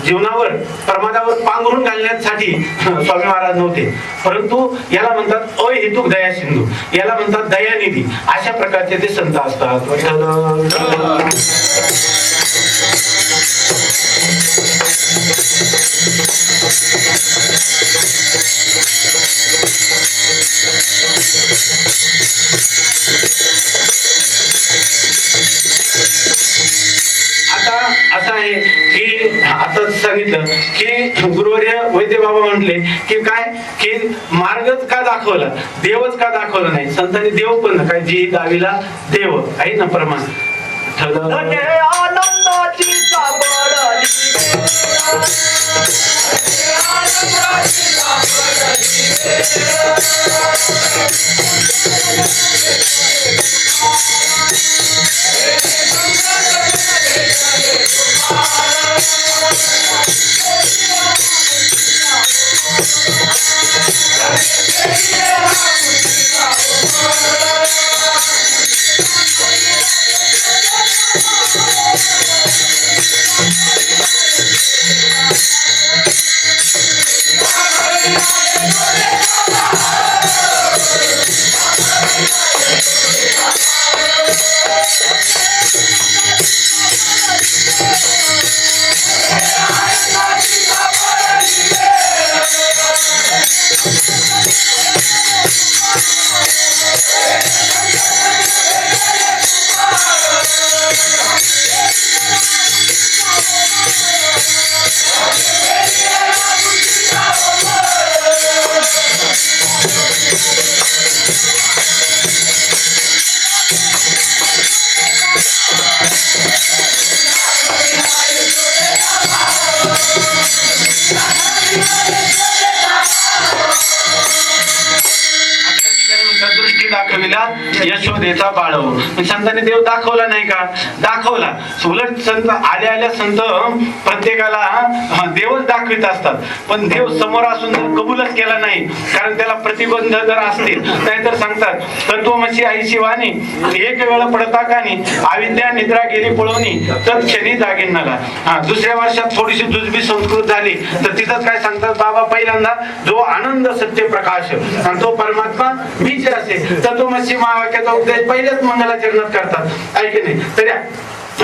जीवनावर प्रमादावर पांघरून घालण्यासाठी स्वामी महाराज नव्हते, परंतु याला म्हणतात अहेतुक दया सिंधू, याला म्हणतात दयानिधी. अशा प्रकारचे ते संत असतात. आता असं आहे की आता सांगितलं की गुरुवर्य वैद्य बाबा म्हटले की काय की मार्गच का दाखवला, देवच का दाखवला नाही. संतांनी देव पण काय जी दावीला देव आहे ना प्रमाण. दाखविला यशोदेचा बाळव. संतांनी देव दाखवला नाही का? दाखवला. उलट संत आल्या आल्या संत प्रत्येकाला देवच दाखवित असतात, पण देव समोर असून जर कबूलच केला नाही, कारण त्याला प्रतिबंध जर असतील, नाहीतर सांगतात तत्वमसी आईची वाणी एक वेळ पडता कानी अविद्या निद्रा गेली पळवणी तर क्षणी जागेन नला. दुसऱ्या वर्षात थोडीशी जुजबी संस्कृत झाली तर तिथंच काय सांगतात बाबा, पहिल्यांदा जो आनंद सत्य प्रकाश आणि तो परमात्मा बीज असे तत्वमसी महावाक्याचा उपदेश पहिल्याच मंगलाचरणात करतात, ऐक नाही. तरी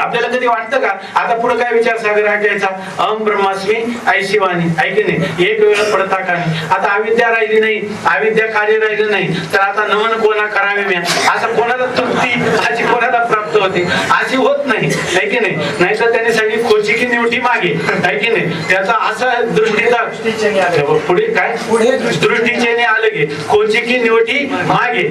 आपल्याला कधी वाटतं का आता पुढे काय विचार सागर घ्यायचा? अहम ब्रह्मास्मी ऐशी वाणी, ऐक नाही. एक वेळ पडता का नाही. आता अविद्या राहिली नाही, अविद्या कार्य राहिलं नाही, तर आता नमन कोणा करावे मी, असं कोणाला तृप्ती अशी कोणाला प्राप्त होते? अशी होत नाही, ऐक नाही. नाहीतर त्यांनी सांगितली खोची की निवटी मागे, ऐक नाही. त्याचा असा दृष्टीचा पुढे काय दृष्टीचे आलं गे खोची की निवटी मागे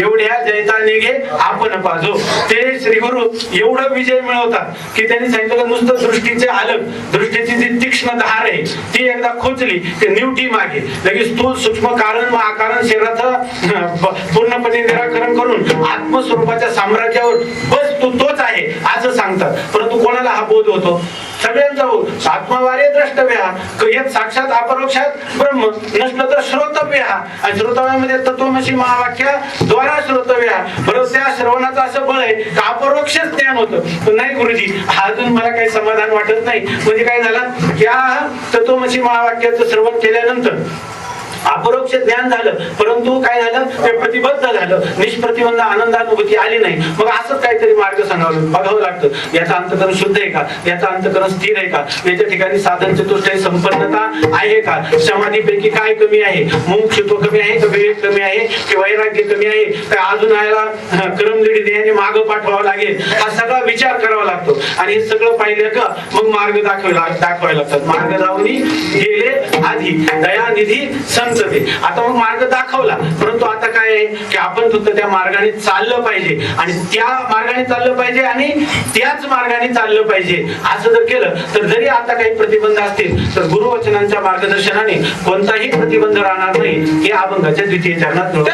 एवढ्या जैता निघे आपण पाजो. ते श्री गुरु एवढं विजय मिळवतात की त्यांनी सांगितलं नुसतं दृष्टीचे आलक, दृष्टीची जी तीक्ष्ण धार आहे ती एकदा खोचली की निवटी मागे लगेच स्थूल सूक्ष्म कारण व आकारण शरीराचं पूर्णपणे निराकरण करून आत्मस्वरूपाच्या साम्राज्यावर बस तू तोच आहे असं सांगतात. परंतु कोणाला हा बोध होतो? सगळ्यांचा होत. आत्मवारे द्रष्टव्या यत साक्षात अपरोक्षात ब्रह्म नसलं तर श्रोतव्य. आणि श्रोतव्यामध्ये तत्वमसी महावाक्या द्वारा श्रोतव्या. बरोबर त्या श्रवणाचं असं बळ आहे का अपरोक्ष ज्ञान होतं. नाही गुरुजी अजून मला काही समाधान वाटत नाही. म्हणजे काय झालं, या तत्वमसी महावाक्याचं श्रवण केल्यानंतर अपरोक्ष ज्ञान झालं, परंतु काय झालं ते प्रतिबद्ध झालं, निष्प्रतिबंध आनंदानुभूती आली नाही. मग असंच काहीतरी मार्ग सांगावं बघावं लागतं. याचा अंतकरण शुद्ध आहे का? याचा अंतकरण स्थिर आहे का? याच्या ठिकाणी साधन चतुष्टय संपन्नता आहे का? समाधीपैकी काय कमी आहे? मुमुक्षुत्व कमी आहे का? विवेक कमी आहे की वैराग्य कमी आहे का? अजून याला करमजोडी देण्याने मागं पाठवावं लागेल, हा सगळा विचार करावा लागतो. आणि हे सगळं पाहिलं का मग मार्ग दाखवायला लागतात. मार्ग दावणी गेले आधी दयानिधी संत. आता मग मार्ग दाखवला, परंतु आता काय आहे की आपण फक्त त्या मार्गाने चाललं पाहिजे आणि त्या मार्गाने चाललं पाहिजे आणि त्याच मार्गाने चाललं पाहिजे. असं जर केलं तर जरी आता काही प्रतिबंध असतील तर गुरुवचनांच्या मार्गदर्शनाने कोणताही प्रतिबंध राहणार नाही. हे अभंगाच्या द्वितीय चरणात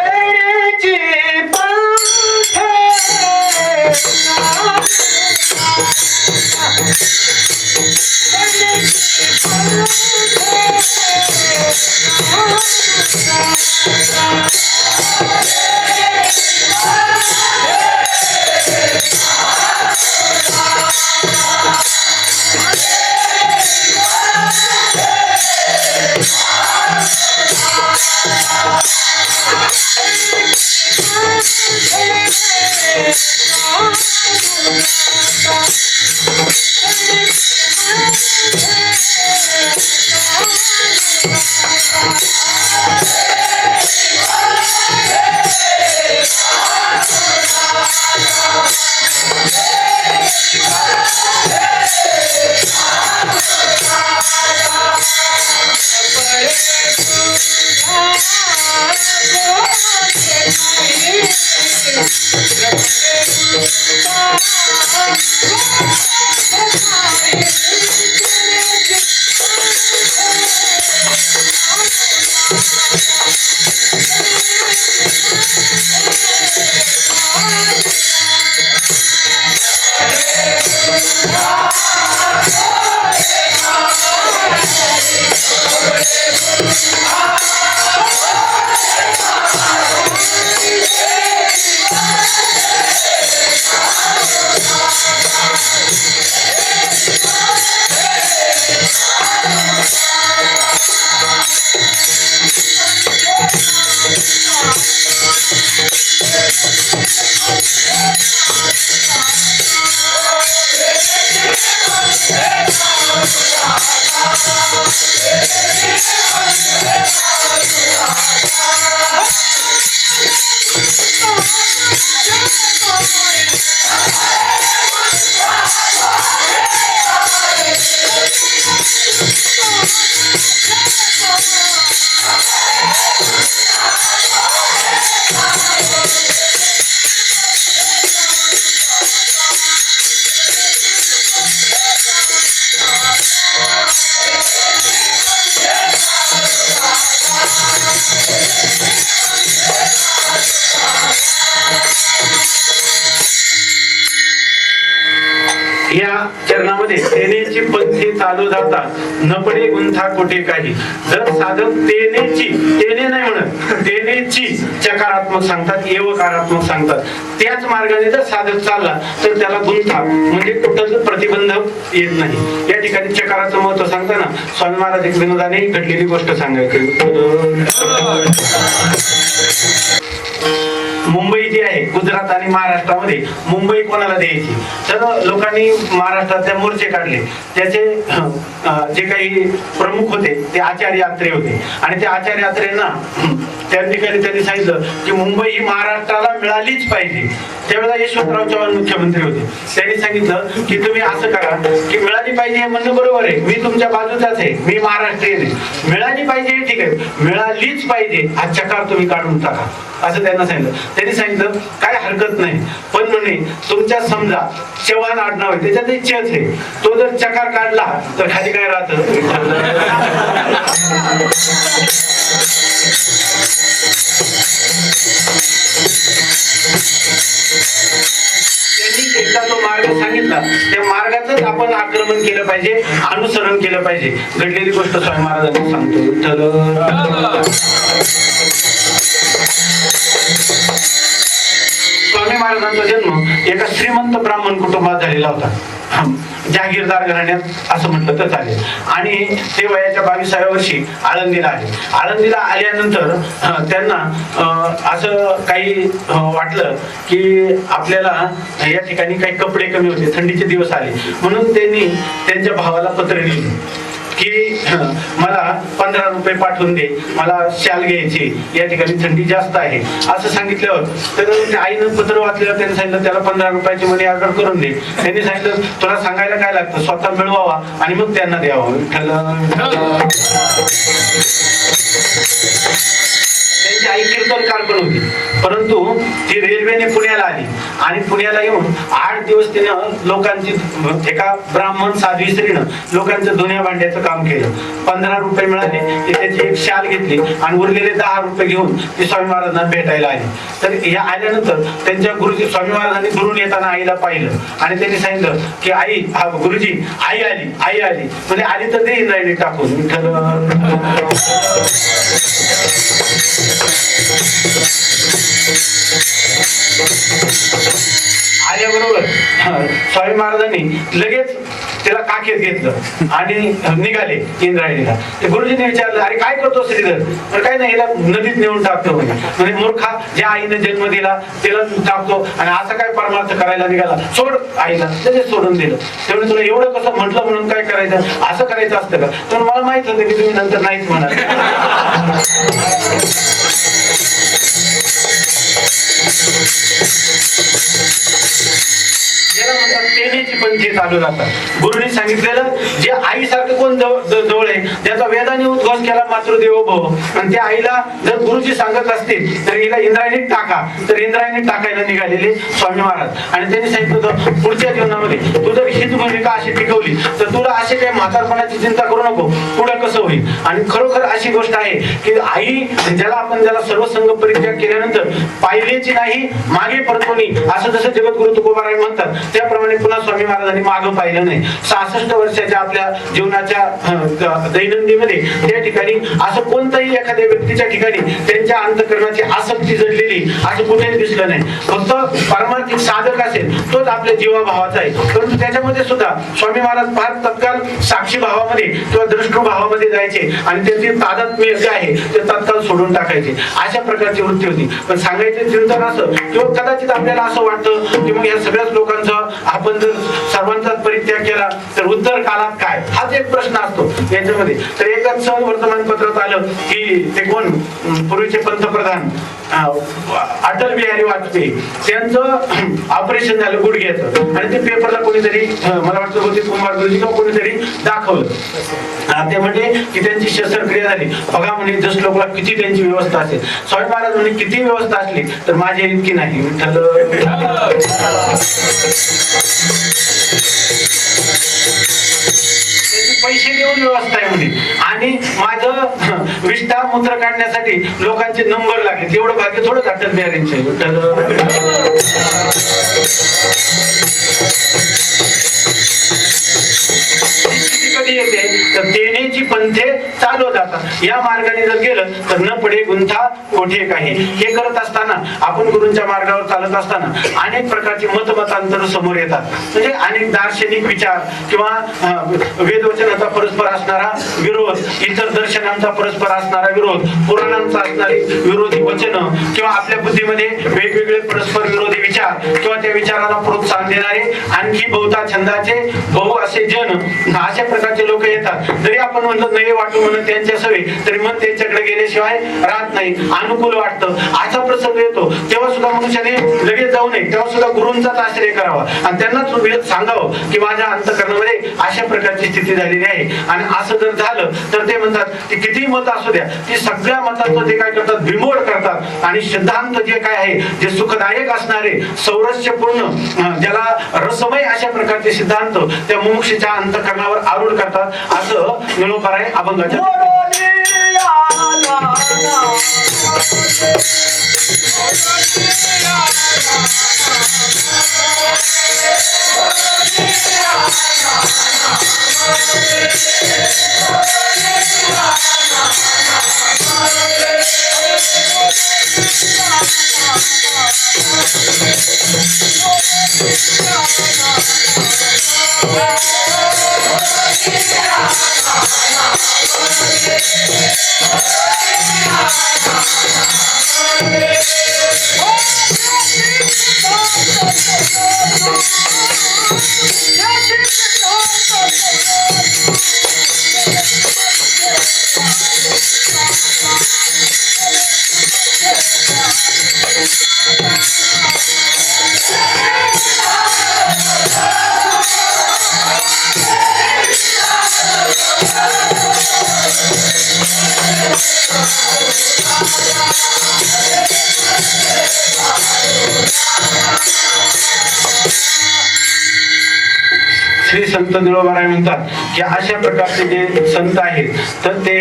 Thank you. चालू जाता न पडे गुंथा कोठे काही. जर साधक तेने नाही म्हणत, तेनेची चकारात्मक सांगतात, एवकारात्मक सांगतात. त्याच मार्गाने जर साधक चालला तर त्याला गुंथा म्हणजे कुठंच प्रतिबंध येत नाही. या ठिकाणी चकाराचं महत्व सांगताना स्वामी महाराज एक विनोदाने घडलेली गोष्ट सांगायची. मुंबई जी आहे, गुजरात आणि महाराष्ट्रामध्ये मुंबई कोणाला द्यायची, तर लोकांनी महाराष्ट्रातले मोर्चे काढले. त्याचे जे काही प्रमुख होते ते आचार्य अत्रे होते आणि त्या आचार्य अत्रेंना त्या ठिकाणी त्यांनी सांगितलं की मुंबई ही महाराष्ट्राला मिळालीच पाहिजे. त्यावेळेला यशवंतराव चव्हाण मुख्यमंत्री होते. त्यांनी सांगितलं की तुम्ही असं करा की मिळाली पाहिजे हे म्हणणं बरोबर आहे, मी तुमच्या बाजूचाच आहे, मी महाराष्ट्रीयन आहे, मिळाली पाहिजे ठीक आहे, मिळालीच पाहिजे हा चकार तुम्ही काढून टाका असं त्यांना सांगितलं. त्यांनी सांगितलं काय हरकत नाही, पण म्हणे तुमच्या समजा चव्हाण आडनाव आहे त्याच्यात चच आहे, तो जर चकार काढला तर खाली काय राहत. त्यांनी एकदा तो मार्ग सांगितला, त्या मार्गाच आपण आक्रमण केलं पाहिजे, अनुसरण केलं पाहिजे. घडलेली गोष्ट स्वामी महाराजांनी सांगतो. स्वामी महाराजांचा जन्म एका श्रीमंत ब्राह्मण कुटुंबात झालेला होता, जहागीरदार घराण्यात असं म्हटलं तर चालेल. आणि ते वयाच्या 22व्या वर्षी आळंदीला आले. आळंदीला आल्यानंतर त्यांना असं काही वाटलं की आपल्याला या ठिकाणी काही कपडे कमी होते, थंडीचे दिवस आले, म्हणून त्यांनी त्यांच्या भावाला पत्र लिहिलं की मला 15 रुपये पाठवून दे, मला शाल घ्यायची, या ठिकाणी थंडी जास्त आहे असं सांगितल्यावर तर आईनं पत्र वाचल्यावर त्यांनी सांगितलं त्याला 15 रुपयाची मनी ऑर्डर करून दे. त्यांनी सांगितलं तुला सांगायला काय लागतं, स्वतः मिळवावा आणि मग त्यांना द्यावं. त्यांची आई कीर्तनकार पण होती, परंतु ती रेल्वेने पुण्याला आली आणि पुण्याला येऊन 8 दिवस तिनं लोकांची, एका ब्राह्मण साध्वी स्त्रीनं लोकांचं धुण्या भांड्याचं काम केलं. 15 रुपये मिळाले की त्याची एक शाल घेतली आणि उरलेले 10 रुपये घेऊन ती स्वामी महाराजांना भेटायला आली. तर या आल्यानंतर त्यांच्या गुरुजी स्वामी महाराजांनी दुरून येताना आईला पाहिलं आणि त्यांनी सांगितलं की आई, हा गुरुजी आई आली, आई आली, म्हणजे आली तर दे इंद्रायणी टाकून. आल्याबरोबर स्वामी महाराजांनी लगेच त्याला काखेत घेतलं आणि निघाले इंद्रायणीला. ते गुरुजींनी विचारलं अरे काय करतो श्रीधर, तर काय नाही हिला नदीत नेऊन टाकतो म्हणजे मूर्खा, ज्या आईने जन्म दिला तिला टाकतो आणि असं काय परमार्थ करायला निघाला, सोड आईला. लगेच सोडून दिलं. तेवढं तुला एवढं कसं म्हटलं म्हणून काय करायचं, असं करायचं असतं का, तर मला माहित होतं की तुम्ही नंतर नाहीच म्हणाल. याला म्हणतात तेनेची पंथी चालू जातात. गुरुनी सांगितलेलं जे आईसारखं कोण जवळ आहे, ज्याचा वेदाने उद्घोष केला मातृदेवो भव, आणि त्या आईला जर गुरुजी सांगत असतील तर हिला इंद्रायणीत टाका, तर इंद्रायणीत टाकायला निघालेले स्वामी महाराज. आणि त्यांनी सांगितलं होतं पुढच्या जीवनामध्ये तू जर हीच भूमिका अशी टिकवली तर तुला अशी काही म्हातारपणाची चिंता करू नको, पुढे कसं होईल. आणि खरोखर अशी गोष्ट आहे की आई ज्याला सर्वसंग परित्याग केल्यानंतर पाहिलेची नाही मागे परतोनी, असं जसं जगद्गुरु तुकोबाराय म्हणतात त्याप्रमाणे पुन्हा स्वामी महाराजांनी मागं पाहिलं नाही. 66 वर्षाच्या आपल्या जीवनाच्या दैनंदिनमध्ये त्या ठिकाणी असं कोणत्याही एखाद्या व्यक्तीच्या ठिकाणी त्यांच्या अंतःकरणाची आसक्ती जडलेली असं कुठेच दिसलं नाही. फक्त पारमार्थिक साधक असेल तोच आपल्या जीवाभावाचा आहे, परंतु त्याच्यामध्ये सुद्धा स्वामी महाराज फार तत्काल साक्षी भावामध्ये किंवा दृष्टू भावामध्ये जायचे आणि त्यांची तादात्म्य जे आहे ते तत्काल सोडून टाकायचे. अशा प्रकारची वृत्ती होती. पण सांगायचं चिंतन असं किंवा कदाचित आपल्याला असं वाटतं की मग या सगळ्याच लोकांचं आपण जर सर्वांचाच परित्याग केला तर उत्तर काळात काय, हाच एक प्रश्न असतो याच्यामध्ये. तर एकाच सहज वर्तमानपत्रात आलं की ते कोण पूर्वीचे पंतप्रधान अटल बिहारी वाजपेयी त्यांचं ऑपरेशन झालं गुडघ्याचं आणि ते पेपरला कोणीतरी मला वाटतं होते कुमार गुरुजी किंवा कोणीतरी दाखवलं. ते म्हणजे की त्यांची शस्त्रक्रिया झाली. बघा म्हणे जस लोकला किती त्यांची व्यवस्था असेल. स्वामी महाराज म्हणे किती व्यवस्था असली तर माझी इतकी नाही. पैसे देऊन व्यवस्था आहे म्हणे आणि माझं विष्ठा मूत्र काढण्यासाठी लोकांचे नंबर लागले. एवढं भाग्य थोडं अटल बिहारींचे. कधी येते तर तेनेची पंथे चालू जातात. या मार्गाने जर गेलं तर न पडे गुंथा कोठे काही. हे करत असताना आपण गुरूंच्या मार्गावर चालत असताना अनेक प्रकारचे मतमतांतर समोर येतात. म्हणजे अनेक दार्शनिक विचार किंवा वेदवचनाचा परस्पर असणारा विरोध, इतर दर्शनांचा परस्पर असणारा विरोध, पुराणांचा असणारी विरोधी वचन किंवा आपल्या बुद्धीमध्ये वेगवेगळे परस्पर विरोधी विचार किंवा त्या विचाराला प्रोत्साहन देणारे आणखी बहुता छंदाचे बहु असे जन, अशा प्रकारचे लोक येतात. जरी आपण म्हणलं नाही वाटू म्हणून त्यांच्या सवयी, तरी मन त्यांच्याकडे गेल्याशिवाय राहत नाही, अनुकूल वाटतं. असा प्रसंग येतो तेव्हा सुद्धा मनुष्याने लगेच जाऊ नये, तेव्हा सुद्धा गुरूंचाच आश्रय करावा आणि त्यांनाच सांगावं की माझ्या अंतःकरणामध्ये अशा प्रकारची स्थिती झालेली आहे. आणि असं जर झालं तर ते म्हणतात की कितीही मत असू द्या, ती सगळ्या मतांचं ते काय करतात, बिमोड करतात आणि सिद्धांत जे काय आहे, जे सुखदायक असणारे सौरस्यपूर्ण, ज्याला रसमय अशा प्रकारचे सिद्धांत त्या मुमुक्षीच्या अंतःकरणावर आरूढ करतात. असं निळोबाराय अभंगाच्या श्री संत निळोबाराय म्हणतात की अशा प्रकारचे जे संत आहेत तर ते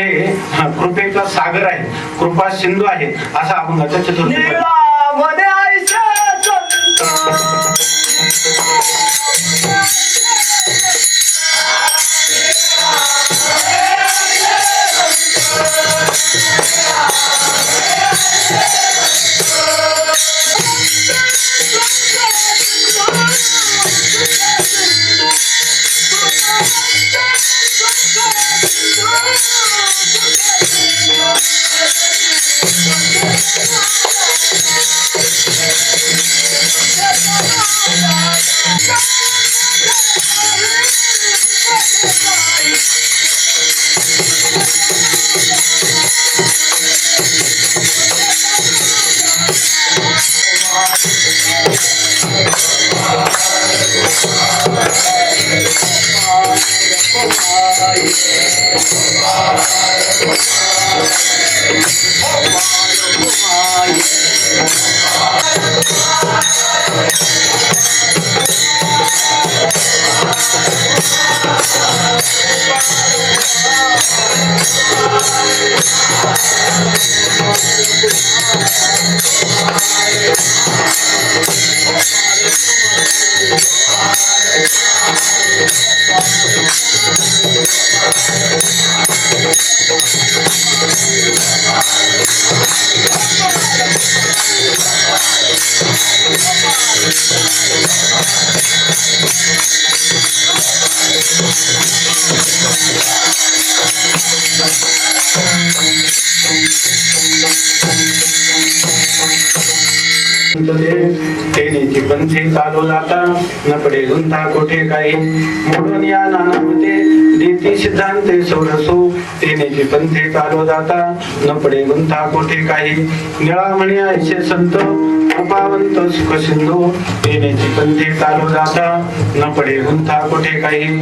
कृपेचा सागर आहे, कृपा सिंधू आहेत. असा अभंगाचा चतुर्थ तेनेची पंथे चालू जाता न पडे गुंता कोठे काही मोडून या नाना मते देती सिद्धांते सौरसो तेनेची पंथे चालू जाता न पडे गुंता कोठे काही निळा म्हणे ऐसे संत कृपावंत सुख सिंधू तेनेची पंथे चालू जाता न पडे गुंता कोठे काही.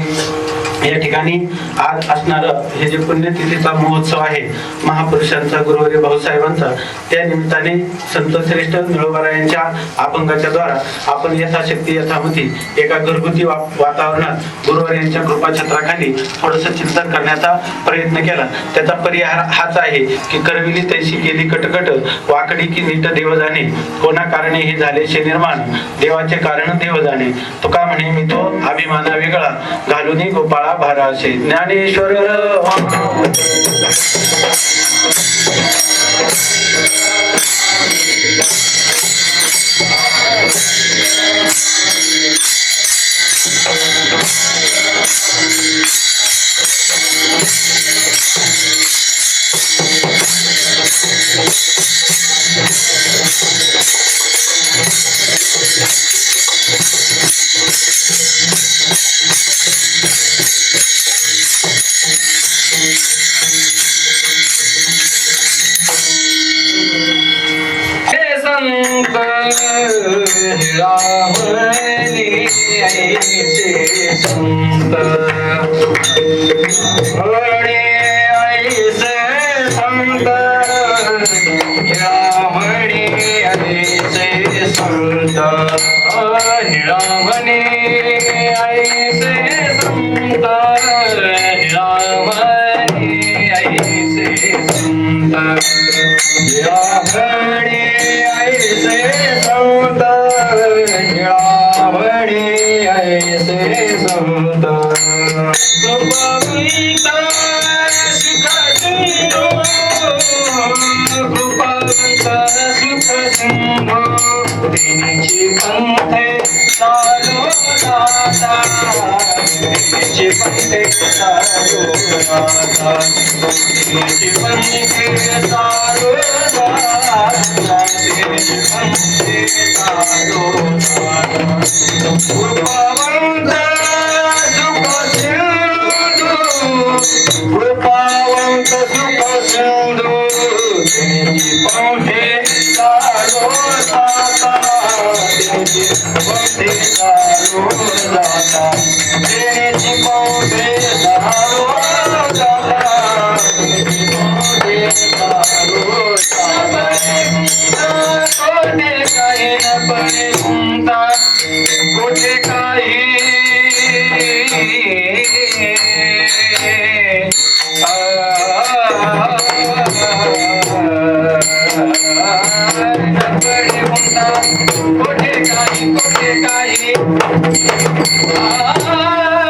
या ठिकाणी आज असणार हे जे पुण्यतिथीचा महोत्सव आहे महापुरुषांचा, गुरुवर्य भाऊसाहेबांचा, त्या निमित्ताने संत श्रेष्ठ निळोबारायांच्या अभंगाच्या द्वारा आपण यथाशक्ती यथामती एका घरगुती वातावरणात गुरुवर्यांच्या कृपाछत्राखाली थोडस चिंतन करण्याचा प्रयत्न केला. त्याचा परिहार हाच आहे की करविली तैशी केली कटकट वाकडी की नीट देव जाणे कोणा कारणे हे झालेशे निर्माण देवाचे कारण देव जाणे. तुका म्हणे मी तो अभिमाना वेगळा घालून गोपाळा भराशे ज्ञानेश्वर संत निळावणे ऐसे संत वणे ऐसे संत निळावणे ऐसे संत निळावणे ऐसे संत निळावणे ऐसे संत निळावणे ऐसे संत निळावणे ऐसे संत कृपावंत सुख सिंधू कृपावंत सुख सिंधू दिनीची पंथे चालो दाता दिनीची पंथे चालो दाता दिनीची पंथे चालो दाता दिनीची पंथे चालो दाता कृपावंत सुख सिंधू कृपावंत सुख सिंधू दिनीची पंथे चालो दाता दिनीची पंथे चालो दाता दिनीची पंथे चालो दाता दिनीची पंथे चालो दाता कोठे काही न पडे गुंता कोठे काही पडे गुंता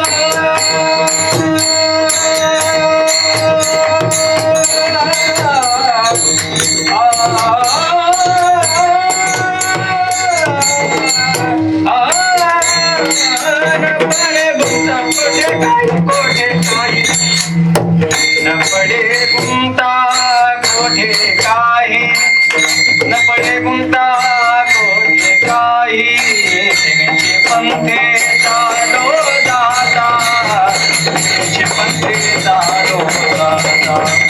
कोठे काही न पडे गुंता कोठे काही न पडे गुंता कोठे काही दिनीची पंथे चालो दाता दिनीची पंथे चालो दाता